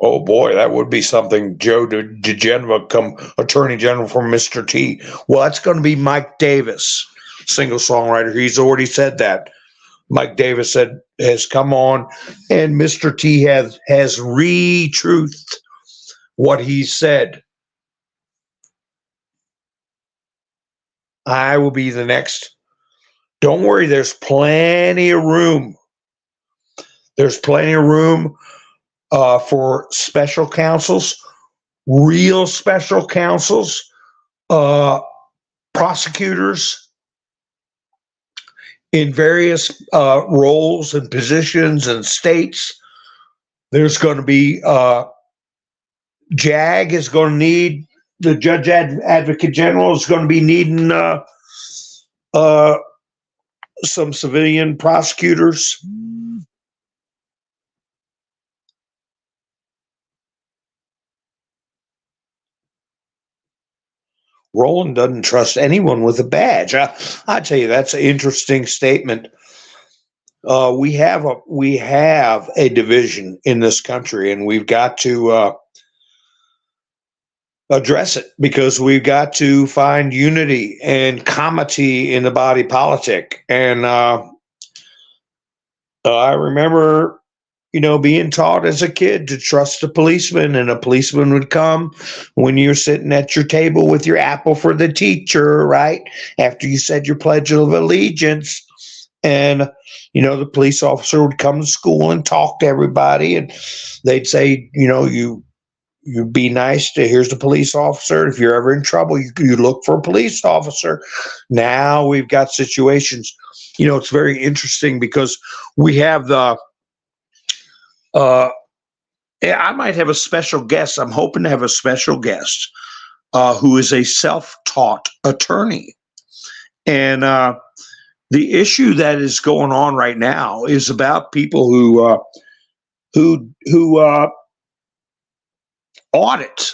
Oh boy, that would be something. Joe DeGenova, come Attorney General for Mr. T. Well, that's going to be Mike Davis, single songwriter. He's already said that. Mike Davis has come on, and Mr. T has re-truthed what he said. I will be the next. Don't worry, there's plenty of room. There's plenty of room for special counsels, real special counsels, prosecutors in various roles and positions and states. There's going to be JAG is going to need, the Judge Advocate General is going to be needing some civilian prosecutors. Roland doesn't trust anyone with a badge. I tell you, that's an interesting statement. We have a division in this country, and we've got to address it, because we've got to find unity and comity in the body politic. And I remember, being taught as a kid to trust a policeman, and a policeman would come when you're sitting at your table with your apple for the teacher, right? After you said your Pledge of Allegiance. And, the police officer would come to school and talk to everybody, and they'd say, you be nice to, here's the police officer. If you're ever in trouble, you look for a police officer. Now we've got situations, it's very interesting, because we have I might have a special guest. I'm hoping to have a special guest who is a self-taught attorney. And the issue that is going on right now is about people who audit.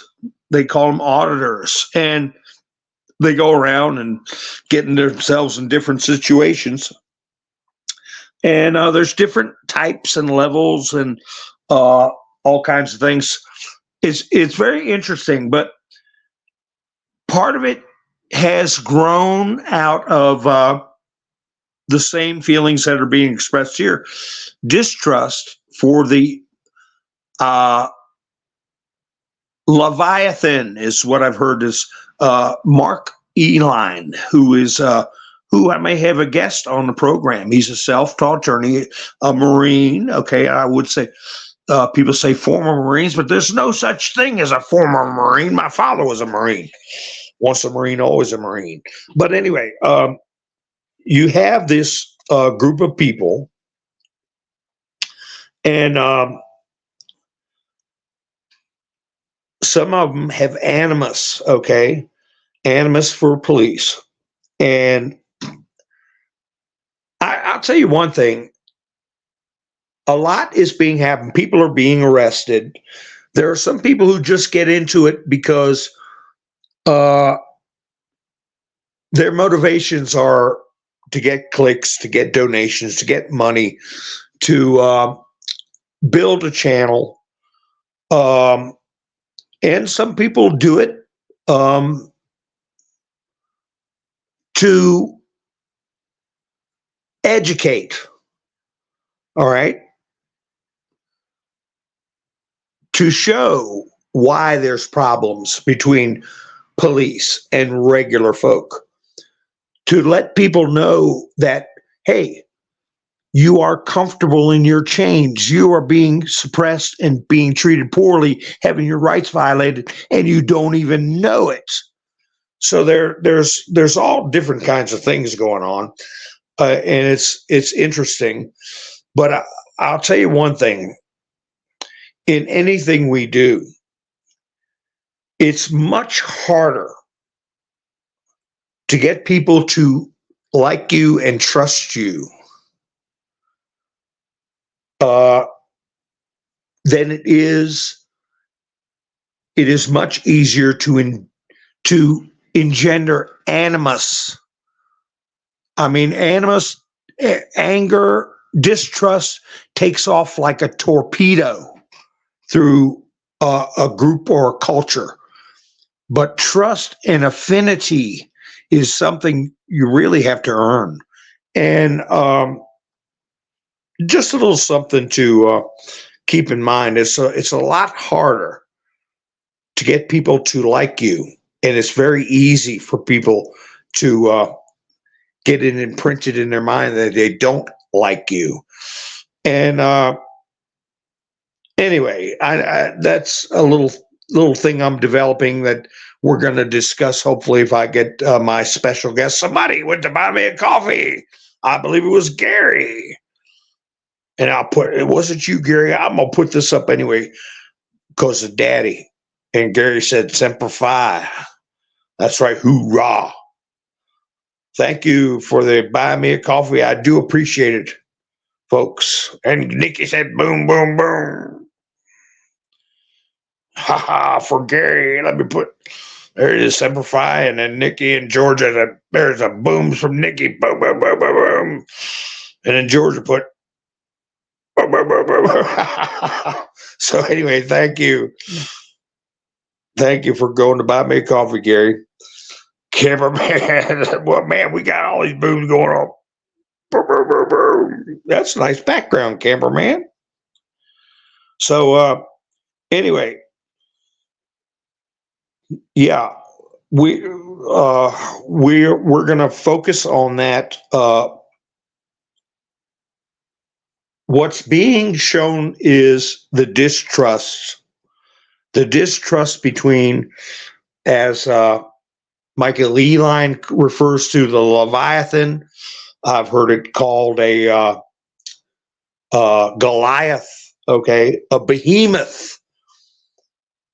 They call them auditors, and they go around and getting themselves in different situations. And there's different types and levels and all kinds of things. It's very interesting, but part of it has grown out of the same feelings that are being expressed here. Distrust for the Leviathan is what I've heard is Mark Eline, who I may have a guest on the program. He's a self-taught attorney, a Marine. Okay, I would say people say former Marines, but there's no such thing as a former Marine. My father was a Marine. Once a Marine, always a Marine. But anyway, you have this group of people, and some of them have animus, okay? Animus for police. And I'll tell you one thing. A lot is being happened. People are being arrested. There are some people who just get into it because their motivations are to get clicks, to get donations, to get money, to build a channel. And some people do it to educate, all right? To show why there's problems between police and regular folk. To let people know that, hey, you are comfortable in your chains. You are being suppressed and being treated poorly, having your rights violated, and you don't even know it. So there's all different kinds of things going on, and it's interesting. But I'll tell you one thing: in anything we do, it's much harder to get people to like you and trust you than it is much easier to engender animus. I mean, animus, anger, distrust takes off like a torpedo through a group or a culture. But trust and affinity is something you really have to earn. And just a little something to keep in mind. It's a lot harder to get people to like you, and it's very easy for people to get it imprinted in their mind that they don't like you. And anyway, that's a little thing I'm developing that we're going to discuss. Hopefully, if I get my special guest, somebody went to buy me a coffee. I believe it was Gary. And it wasn't you, Gary. I'm going to put this up anyway because of Daddy. And Gary said, Semper Fi. That's right. Hoorah. Thank you for the buy me a coffee. I do appreciate it, folks. And Nikki said, boom, boom, boom. Ha ha, for Gary. Let me put There it is, Semper Fi, and then Nikki and Georgia. There's a booms from Nikki, boom, boom, boom, boom, boom, and then Georgia put boom, boom, boom, boom. So anyway, thank you for going to buy me a coffee, Gary. Cameraman, well, man, we got all these booms going on. Boom, boom, boom, boom. That's a nice background, cameraman. So anyway, yeah, we're going to focus on that. What's being shown is the distrust between, as Michael Leline refers to, the Leviathan. I've heard it called a Goliath, okay, a behemoth.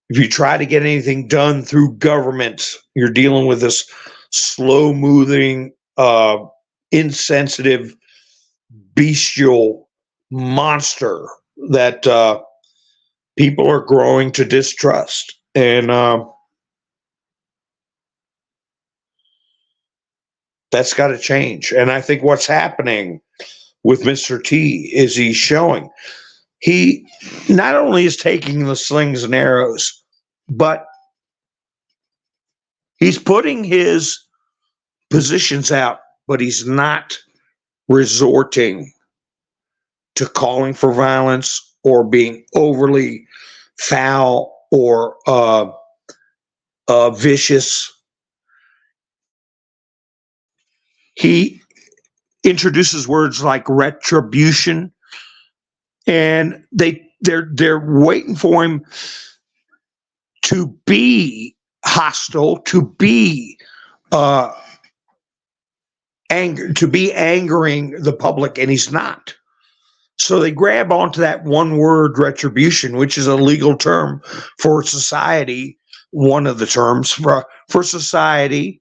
If you try to get anything done through government, you're dealing with this slow-moving, insensitive, bestial monster that people are growing to distrust. And that's got to change. And I think what's happening with Mr. T is he's showing he not only is taking the slings and arrows, but he's putting his positions out, but he's not resorting to calling for violence or being overly foul or vicious. He introduces words like retribution, and they're waiting for him to be hostile, to be angering the public, and he's not. So they grab onto that one word, retribution, which is a legal term for society, one of the terms for society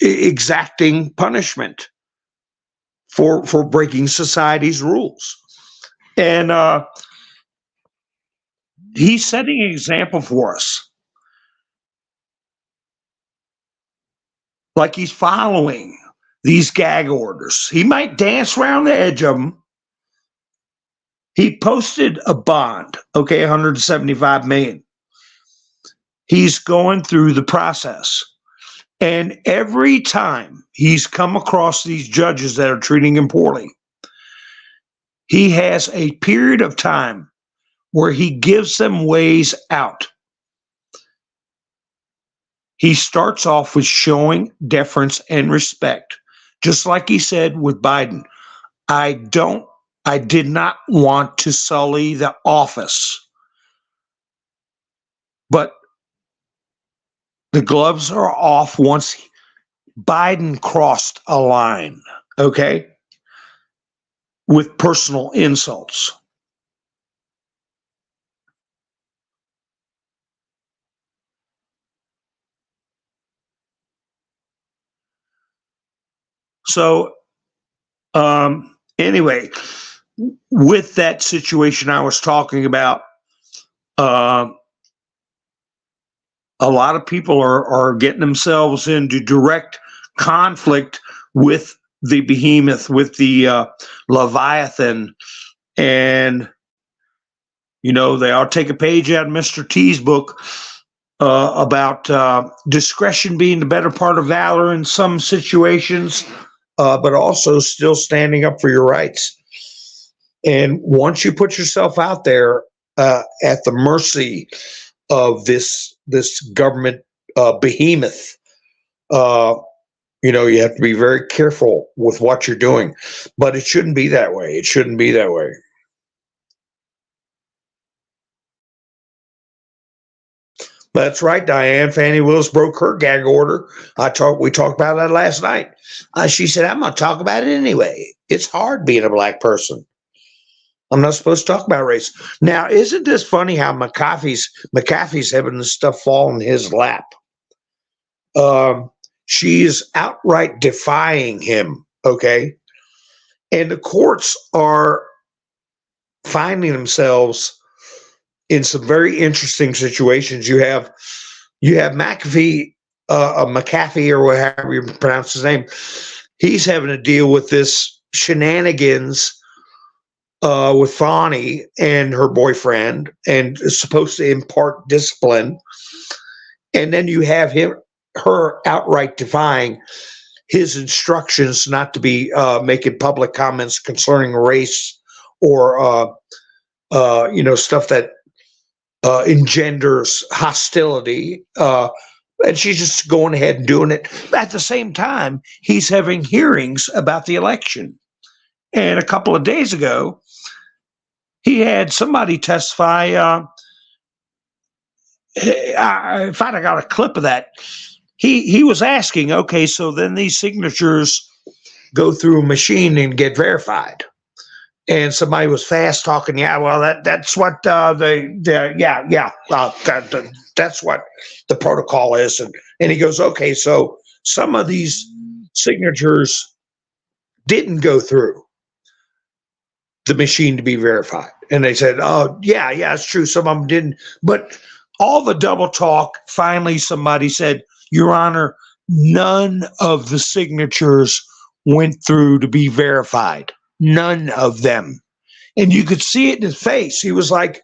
exacting punishment for breaking society's rules. And he's setting an example for us. Like he's following these gag orders. He might dance around the edge of them. He posted a bond, okay, 175 million. He's going through the process. And every time he's come across these judges that are treating him poorly, he has a period of time where he gives them ways out. He starts off with showing deference and respect, just like he said with Biden. I did not want to sully the office, but the gloves are off once Biden crossed a line, okay, with personal insults. So, anyway, with that situation I was talking about, a lot of people are getting themselves into direct conflict with the behemoth, with the Leviathan, and they all take a page out of Mr. T's book about discretion being the better part of valor in some situations, but also still standing up for your rights. And once you put yourself out there at the mercy of this government behemoth, you have to be very careful with what you're doing. But it shouldn't be that way. It shouldn't be that way. That's right, Diane. Fannie Willis broke her gag order. We talked about that last night. She said, I'm going to talk about it anyway. It's hard being a black person. I'm not supposed to talk about race. Now, isn't this funny how McAfee's having this stuff fall in his lap? She's outright defying him, okay? And the courts are finding themselves in some very interesting situations. You have you have McAfee, or however you pronounce his name. He's having to deal with this shenanigans with Fani and her boyfriend, and is supposed to impart discipline. And then you have her outright defying his instructions not to be making public comments concerning race or stuff that engenders hostility. And she's just going ahead and doing it. At the same time, he's having hearings about the election. And a couple of days ago, he had somebody testify. If I'd have got a clip of that, he was asking, okay, so then these signatures go through a machine and get verified. And somebody was fast talking. Yeah, well, that's what that's what the protocol is. And he goes, okay, so some of these signatures didn't go through the machine to be verified. And they said, oh, yeah, it's true. Some of them didn't. But all the double talk, finally somebody said, Your Honor, none of the signatures went through to be verified. None of them. And you could see it in his face. He was like,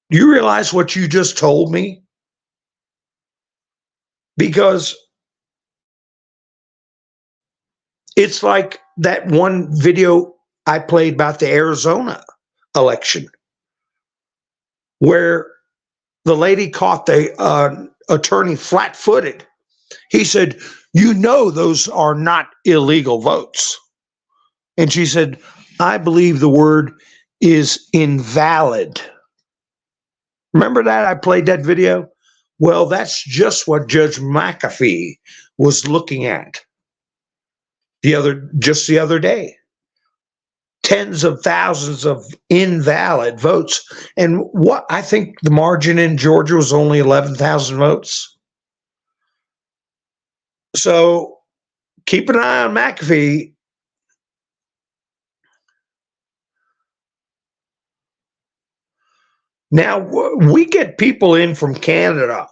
do you realize what you just told me? Because it's like that one video I played about the Arizona election, where the lady caught the attorney flat-footed. He said, you know those are not illegal votes. And she said, I believe the word is invalid. Remember that? I played that video? Well, that's just what Judge McAfee was looking at just the other day. Tens of thousands of invalid votes. And what I think the margin in Georgia was only 11,000 votes. So keep an eye on McAfee. Now, we get people in from Canada.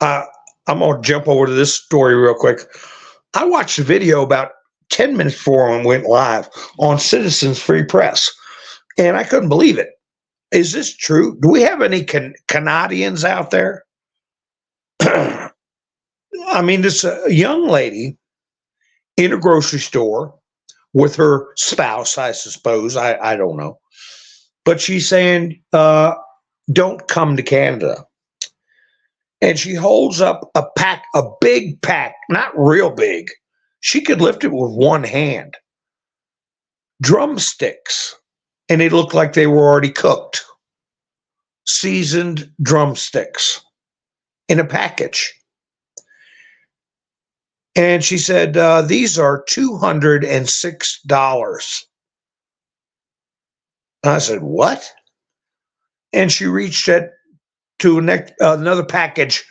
I'm going to jump over to this story real quick. I watched a video about 10 minutes before it went live on Citizens Free Press, and I couldn't believe it. Is this true? Do we have any Canadians out there? I mean, this young lady in a grocery store with her spouse, I suppose. I don't know. But she's saying, don't come to Canada. And she holds up a big pack, not real big. She could lift it with one hand. Drumsticks. And they looked like they were already cooked. Seasoned drumsticks in a package. And she said, these are $206. I said, what? And she reached to another package,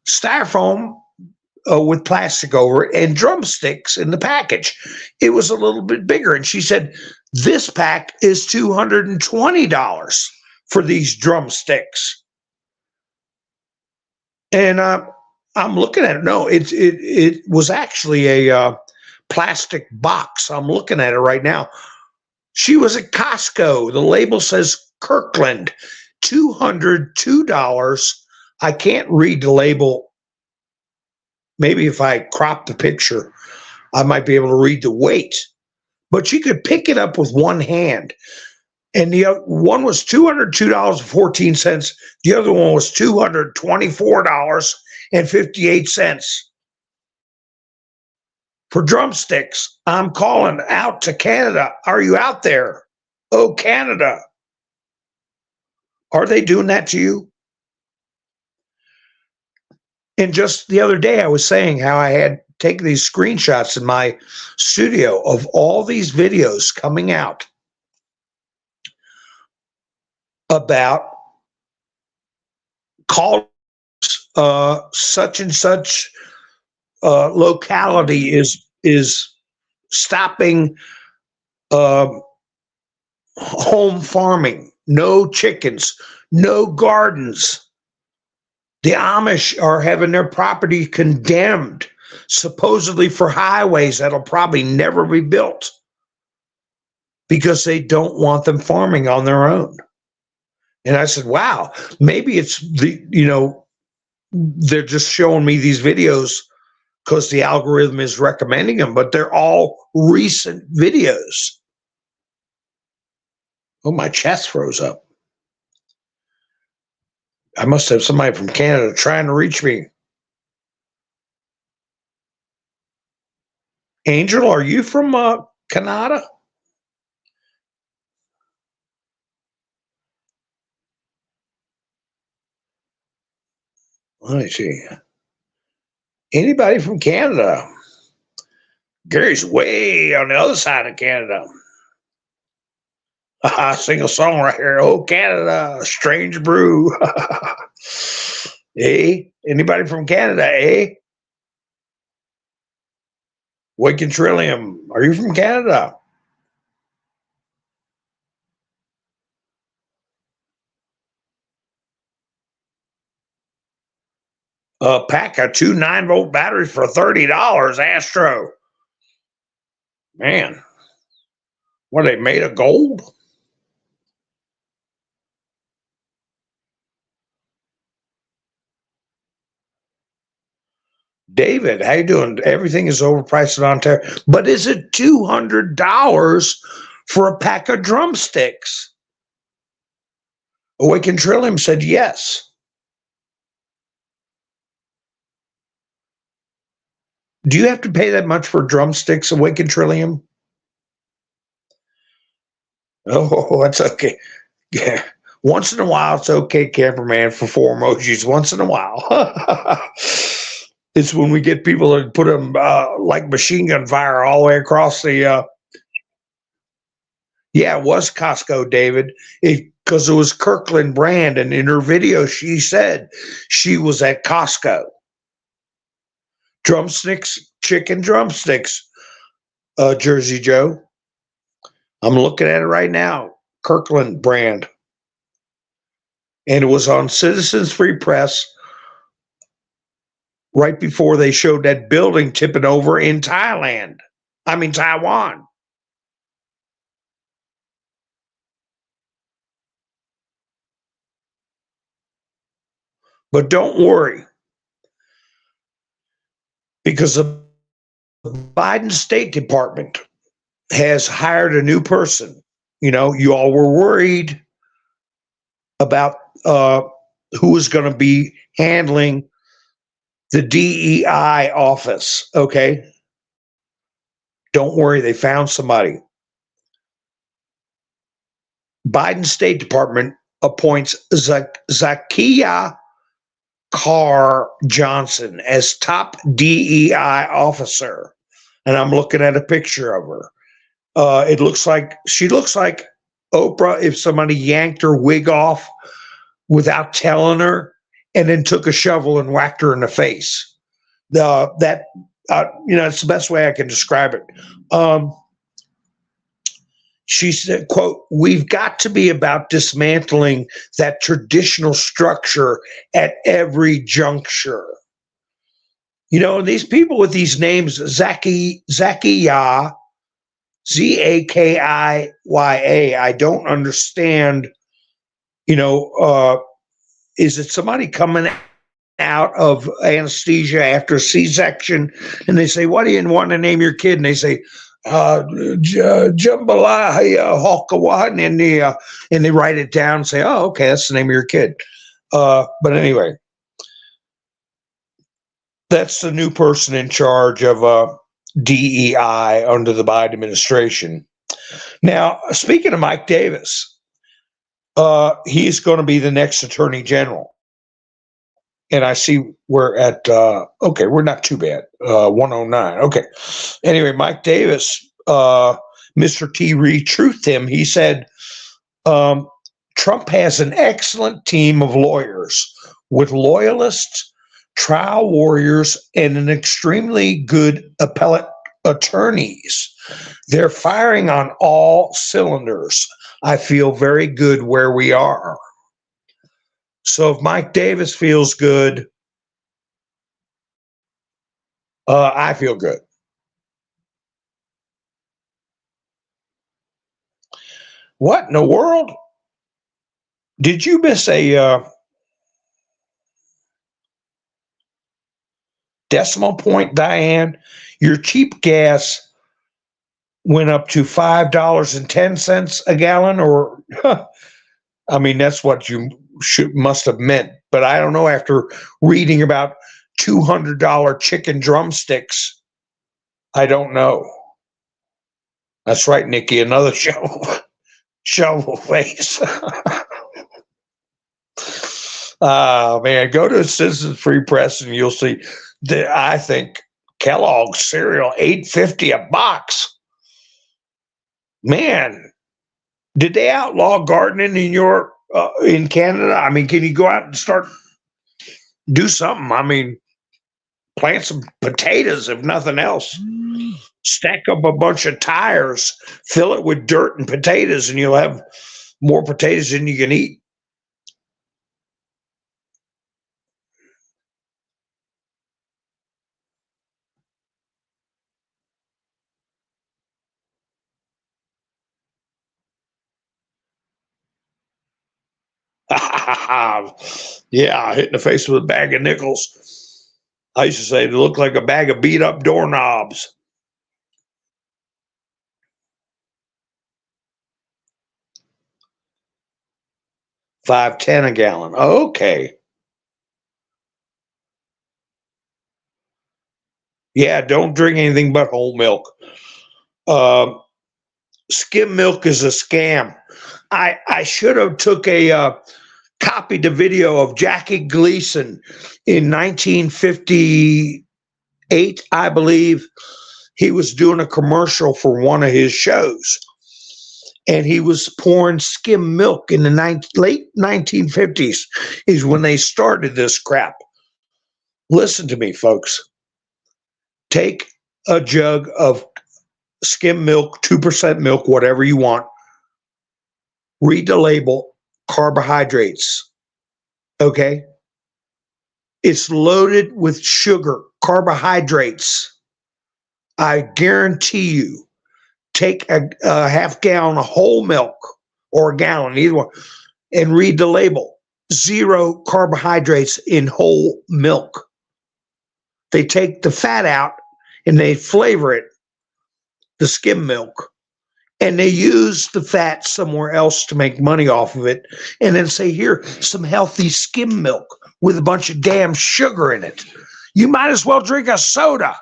styrofoam with plastic over it, and drumsticks in the package. It was a little bit bigger. And she said, this pack is $220 for these drumsticks. And I'm looking at it. No, it was actually a plastic box. I'm looking at it right now. She was at Costco. The label says Kirkland, $202. I can't read the label. Maybe if I crop the picture, I might be able to read the weight. But she could pick it up with one hand. And the other one was $202.14. The other one was $224.58. For drumsticks. I'm calling out to Canada. Are you out there? Oh, Canada. Are they doing that to you? And just the other day, I was saying how I had taken these screenshots in my studio of all these videos coming out about calls, such and such locality is stopping home farming. no chickens, no gardens. The Amish are having their property condemned, supposedly for highways that'll probably never be built because they don't want them farming on their own. And I said, wow, maybe it's they're just showing me these videos because the algorithm is recommending them, but they're all recent videos. Oh, my chest froze up. I must have somebody from Canada trying to reach me. Angel, are you from Canada? Let me see. Anybody from Canada? Gary's way on the other side of Canada. I sing a song right here. Oh, Canada, strange brew. Hey, anybody from Canada, eh? Waking Trillium, are you from Canada? A pack of 2 9-volt batteries for $30, Astro. Man, what are they made of gold? David, how you doing? Everything is overpriced in Ontario, but is it $200 for a pack of drumsticks? Awaken Trillium said yes. Do you have to pay that much for drumsticks, Awaken Trillium? Oh, that's okay. Yeah. Once in a while, it's okay, Camperman, for 4 emojis. Once in a while. It's when we get people to put them like machine gun fire all the way across the. Yeah, it was Costco, David, because it was Kirkland brand. And in her video, she said she was at Costco. Drumsticks, chicken drumsticks, Jersey Joe. I'm looking at it right now. Kirkland brand. And it was on Citizens Free Press right before they showed that building tipping over in Taiwan. But don't worry, because the Biden State Department has hired a new person. You know, you all were worried about who was going to be handling the DEI office. Okay. Don't worry, they found somebody. Biden State Department appoints Zakiya Carr Johnson as top DEI officer. And I'm looking at a picture of her. She looks like Oprah if somebody yanked her wig off without telling her and then took a shovel and whacked her in the face. It's the best way I can describe it. She said, quote, "We've got to be about dismantling that traditional structure at every juncture." You know, these people with these names, Zakiya, Zakiya, I don't understand, is it somebody coming out of anesthesia after a C-section and they say, "What do you want to name your kid?" And they say, Jambalaya Hawkawan, and they write it down and say, "Oh, okay, that's the name of your kid." But anyway, that's the new person in charge of DEI under the Biden administration. Now, speaking of Mike Davis, he's going to be the next attorney general. And I see we're at, we're not too bad. 109. Okay. Anyway, Mike Davis, Mr. T re-truthed him. He said, Trump has an excellent team of lawyers with loyalists, trial warriors, and an extremely good appellate attorneys. They're firing on all cylinders. I feel very good where we are. So if Mike Davis feels good, I feel good. What in the world? Did you miss a decimal point, Diane? Your cheap gas went up to $5.10 a gallon, or I mean, that's what you must have meant. But I don't know. After reading about $200 chicken drumsticks, I don't know. That's right, Nikki. Another shovel face. Man, go to Citizens Free Press and you'll see that I think Kellogg's cereal $8.50 a box. Man, did they outlaw gardening in Canada? I mean, can you go out and do something? I mean, plant some potatoes if nothing else. Stack up a bunch of tires, fill it with dirt and potatoes, and you'll have more potatoes than you can eat. Yeah, hit in the face with a bag of nickels. I used to say it looked like a bag of beat up doorknobs. $5.10 a gallon. Okay. Yeah, don't drink anything but whole milk. Skim milk is a scam. I should have copied the video of Jackie Gleason in 1958, I believe. He was doing a commercial for one of his shows, and he was pouring skim milk in the late 1950s is when they started this crap. Listen to me, folks. Take a jug of skim milk, 2% milk, whatever you want. Read the label, carbohydrates. Okay? It's loaded with sugar, carbohydrates. I guarantee you, take a half gallon of whole milk or a gallon, either one, and read the label. 0 carbohydrates in whole milk. They take the fat out and they flavor it, the skim milk, and they use the fat somewhere else to make money off of it, and then say, here, some healthy skim milk with a bunch of damn sugar in it. You might as well drink a soda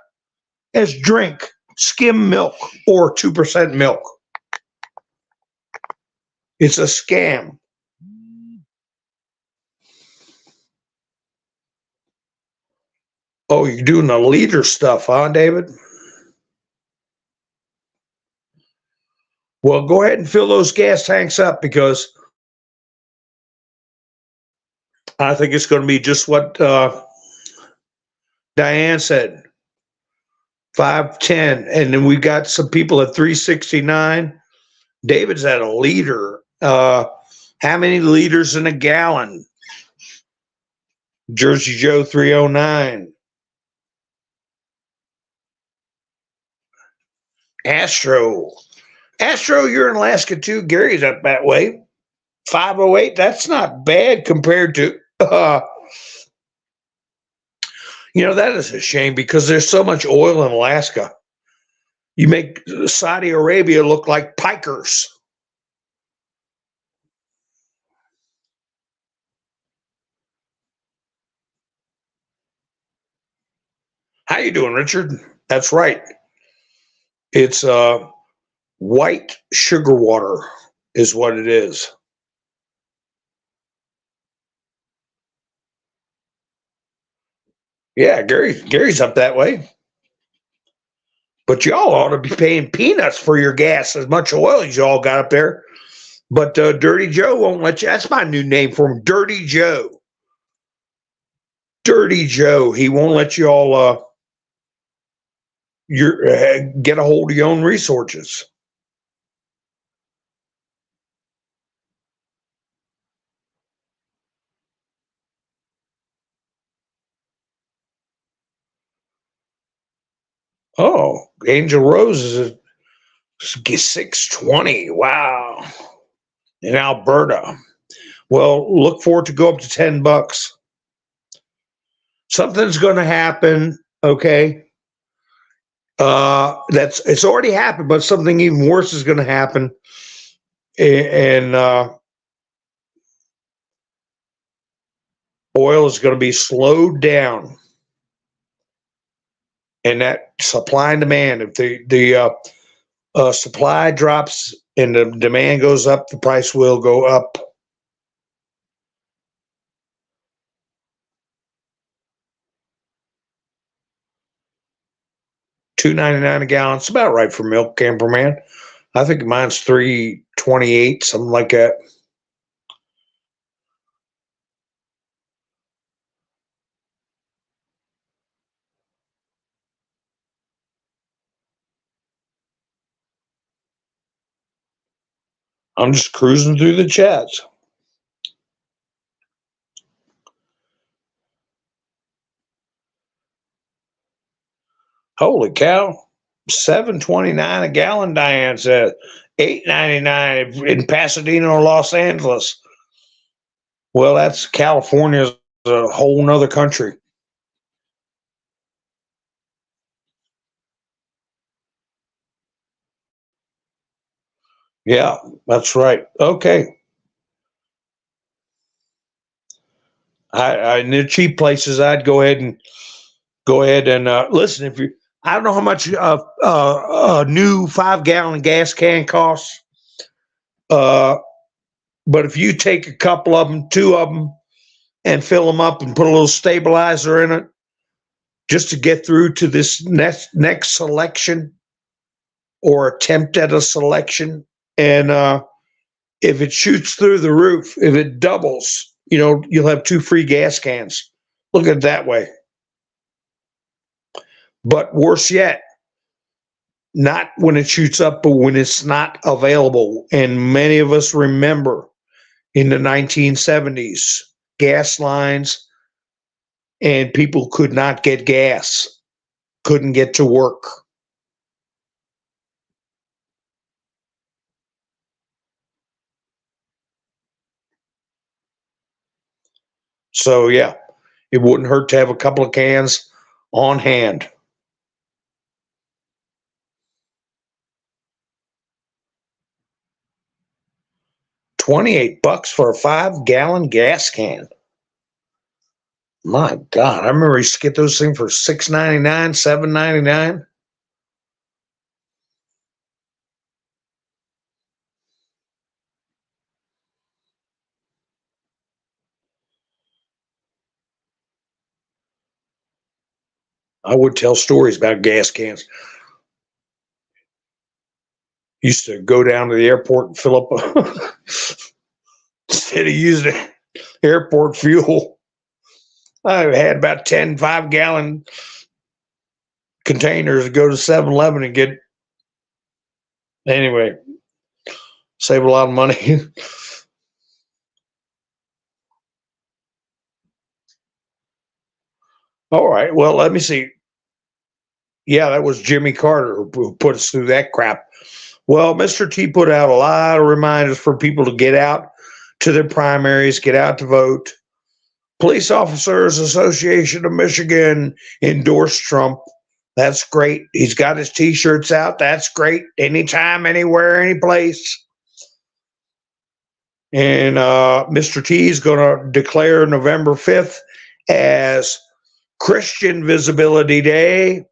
as drink skim milk or 2% milk. It's a scam. Oh, you're doing the leader stuff, huh, David? Well, go ahead and fill those gas tanks up, because I think it's going to be just what Diane said, 5.10, and then we got some people at 3.69. David's at a liter. How many liters in a gallon? Jersey Joe 309. Astro, you're in Alaska too. Gary's up that way. 508. That's not bad compared to. That is a shame, because there's so much oil in Alaska. You make Saudi Arabia look like pikers. How you doing, Richard? That's right. It's white sugar water is what it is. Yeah, Gary's up that way. But y'all ought to be paying peanuts for your gas, as much oil as y'all got up there. But Dirty Joe won't let you. That's my new name for him, Dirty Joe. Dirty Joe. He won't let you all get a hold of your own resources. Oh, Angel Rose is at 620. Wow. In Alberta. Well, look for it to go up to $10. Something's going to happen. Okay. It's already happened, but something even worse is going to happen. And oil is going to be slowed down. And that supply and demand, if the supply drops and the demand goes up, the price will go up. $2.99 a gallon. It's about right for milk, Camperman. I think mine's $3.28, something like that. I'm just cruising through the chats. Holy cow. $7.29 a gallon, Diane said. $8.99 in Pasadena or Los Angeles. Well, that's California's a whole nother country. Yeah, that's right. Okay. In the cheap places, I'd go ahead and listen. If you, I don't know how much a new 5-gallon gas can costs, but if you take a couple of them, two of them, and fill them up and put a little stabilizer in it, just to get through to this next selection or attempt at a selection, and if it shoots through the roof, if it doubles, you'll have 2 free gas cans. Look at it that way. But worse yet, not when it shoots up, but when it's not available. And many of us remember in the 1970s, gas lines, and people could not get gas, couldn't get to work. So, yeah, it wouldn't hurt to have a couple of cans on hand. $28 for a 5-gallon gas can. My God, I remember I used to get those things for $6.99, $7.99. I would tell stories about gas cans. Used to go down to the airport and fill up instead of using airport fuel. I had about 10 5-gallon containers to go to 7-Eleven and get. Anyway, save a lot of money. All right. Well, let me see. Yeah, that was Jimmy Carter who put us through that crap. Well, Mr. T put out a lot of reminders for people to get out to their primaries, get out to vote. Police Officers Association of Michigan endorsed Trump. That's great. He's got his T-shirts out. That's great. Anytime, anywhere, any place. And Mr. T is going to declare November 5th as Christian Visibility Day.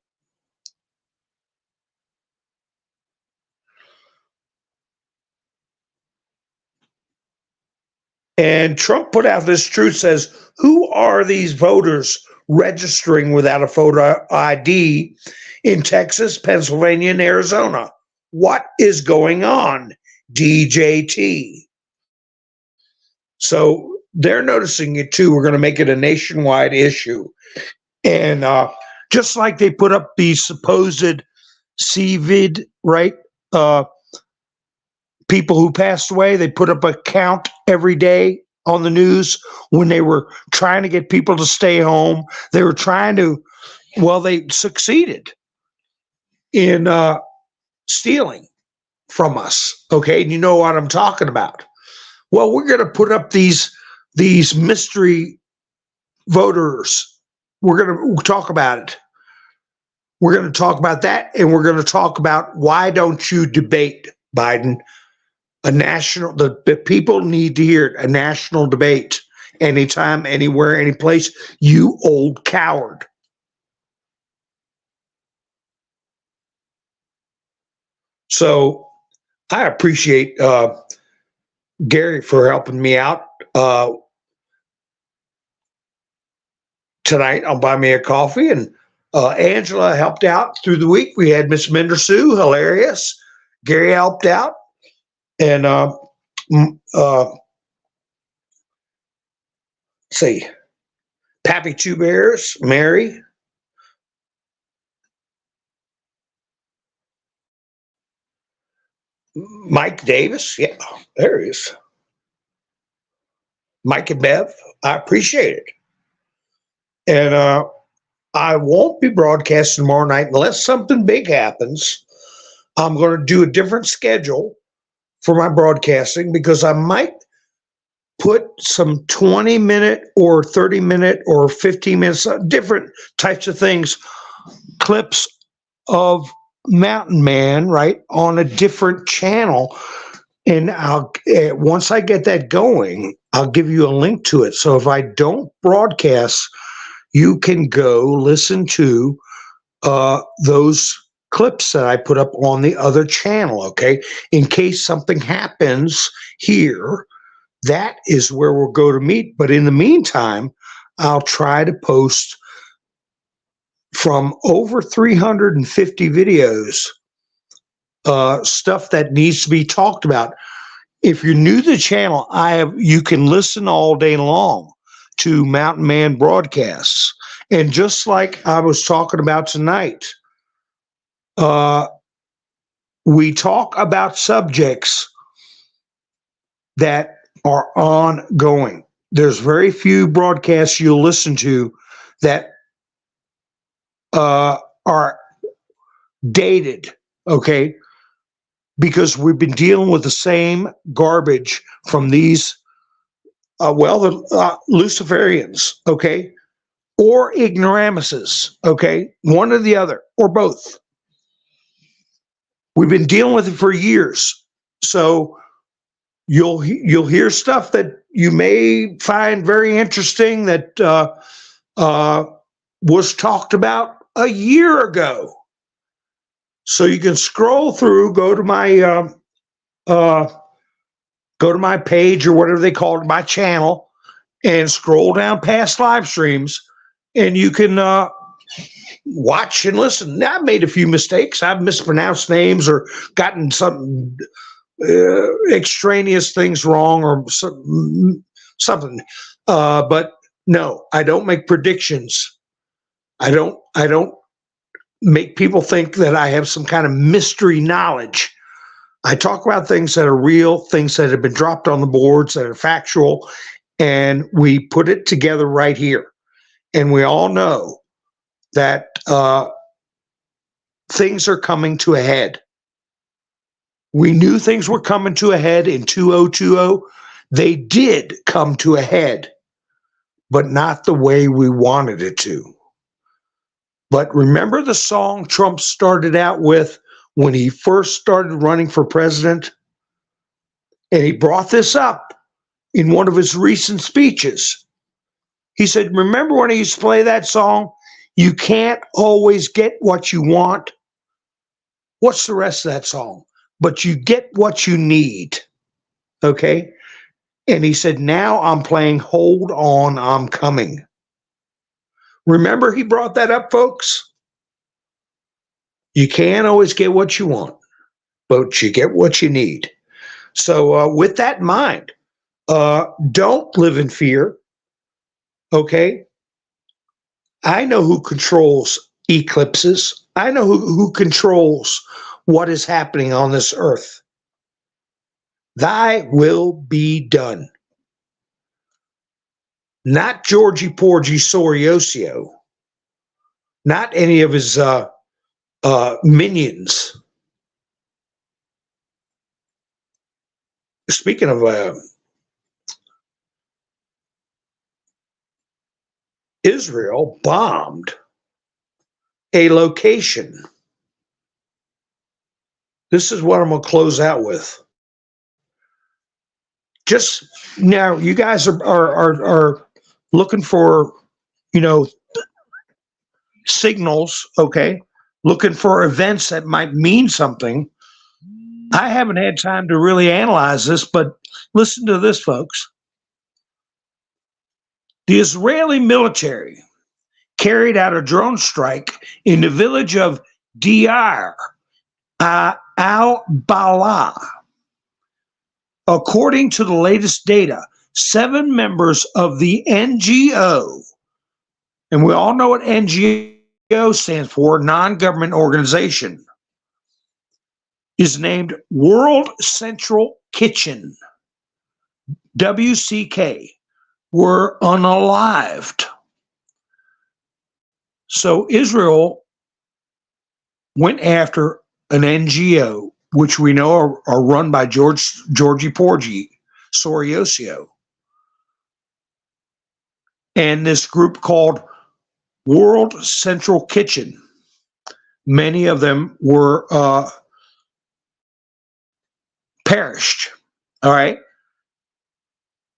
And Trump put out this truth, says, who are these voters registering without a photo ID in Texas, Pennsylvania, and Arizona? What is going on? DJT. So they're noticing it too. We're going to make it a nationwide issue. And just like they put up the supposed CVID, right? People who passed away, they put up a count every day on the news when they were trying to get people to stay home. They were trying to, well, they succeeded. in stealing from us. Okay, and you know what I'm talking about. Well, we're going to put up these mystery voters. We're going to talk about it. We're going to talk about that, and we're going to talk about why don't you debate, Biden? The people need to hear it, a national debate, anytime, anywhere, any place, you old coward. So I appreciate Gary for helping me out tonight on Buy Me a Coffee, and Angela helped out through the week. We had Miss Minder Sue, hilarious. Gary helped out, and see, Pappy Two Bears, Mary. Mike Davis, yeah, there he is. Mike and Bev, I appreciate it. And I won't be broadcasting tomorrow night unless something big happens. I'm going to do a different schedule for my broadcasting because I might put some 20-minute or 30-minute or 15 minutes, different types of things, clips of Mountain Man, right, on a different channel. And I'll once I get that going, I'll give you a link to it. So if I don't broadcast, you can go listen to those clips that I put up on the other channel, okay? In case something happens here, that is where we'll go to meet. But in the meantime, I'll try to post from over 350 videos, stuff that needs to be talked about. If you're new to the channel, you can listen all day long to Mountain Man broadcasts. And just like I was talking about tonight, we talk about subjects that are ongoing. There's very few broadcasts you'll listen to that are dated, okay? Because we've been dealing with the same garbage from these, the Luciferians, okay? Or ignoramuses, okay? One or the other, or both. We've been dealing with it for years. So you'll hear stuff that you may find very interesting that was talked about a year ago. So you can scroll through, go to my page or whatever they call it, my channel, and scroll down past live streams, and you can watch and listen. Now, I've made a few mistakes. I've mispronounced names or gotten some extraneous things wrong or something. But no, I don't make predictions. I don't make people think that I have some kind of mystery knowledge. I talk about things that are real, things that have been dropped on the boards that are factual, and we put it together right here. And we all know that things are coming to a head. We knew things were coming to a head in 2020. They did come to a head, but not the way we wanted it to. But remember the song Trump started out with when he first started running for president? And he brought this up in one of his recent speeches. He said, remember when he used to play that song? You can't always get what you want. What's the rest of that song? But you get what you need. Okay? And he said, now I'm playing Hold On, I'm Coming. Remember he brought that up, folks? You can't always get what you want, but you get what you need. So with that in mind, don't live in fear, okay? I know who controls eclipses. I know who controls what is happening on this earth. Thy will be done. Not Georgie Porgy Soriosio, not any of his minions. Speaking of Israel bombed a location. This is what I'm going to close out with. Just now, you guys are looking for, signals, okay? Looking for events that might mean something. I haven't had time to really analyze this, but listen to this, folks. The Israeli military carried out a drone strike in the village of Deir al-Balah. According to the latest data, 7 members of the NGO, and we all know what NGO stands for, non-government organization, is named World Central Kitchen, WCK, were unalived. So Israel went after an NGO, which we know are run by Georgie Porgy, Soriosio, and this group called World Central Kitchen. Many of them were perished. All right.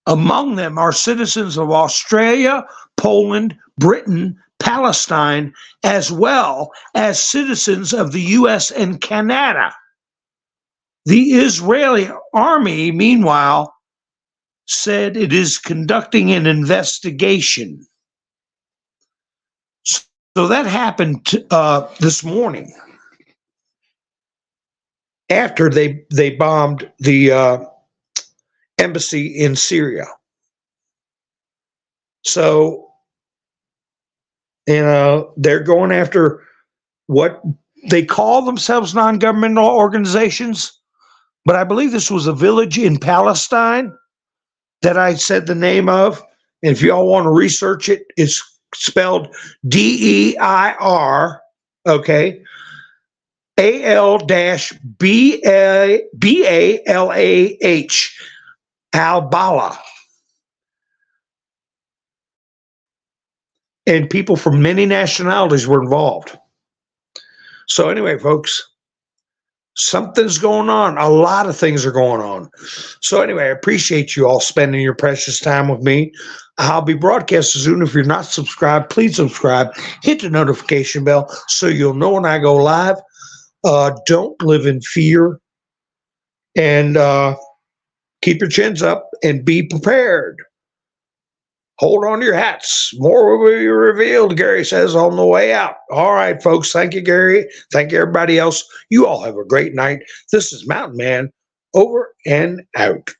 Among them are citizens of Australia, Poland, Britain, Palestine, as well as citizens of the US and Canada. The Israeli army, meanwhile, said it is conducting an investigation. So that happened this morning after they bombed the embassy in Syria. So, they're going after what they call themselves non-governmental organizations, but I believe this was a village in Palestine that I said the name of. And if y'all want to research it, it's spelled DEIR, okay, AL-BALAH, Al-Bala. And people from many nationalities were involved. So anyway, folks, something's going on. A lot of things are going on. So anyway, I appreciate you all spending your precious time with me. I'll be broadcasting soon. If you're not subscribed, please subscribe. Hit the notification bell so you'll know when I go live. Don't live in fear. And keep your chins up and be prepared. Hold on to your hats. More will be revealed, Gary says on the way out. All right, folks. Thank you, Gary. Thank you, everybody else. You all have a great night. This is Mountain Man, over and out.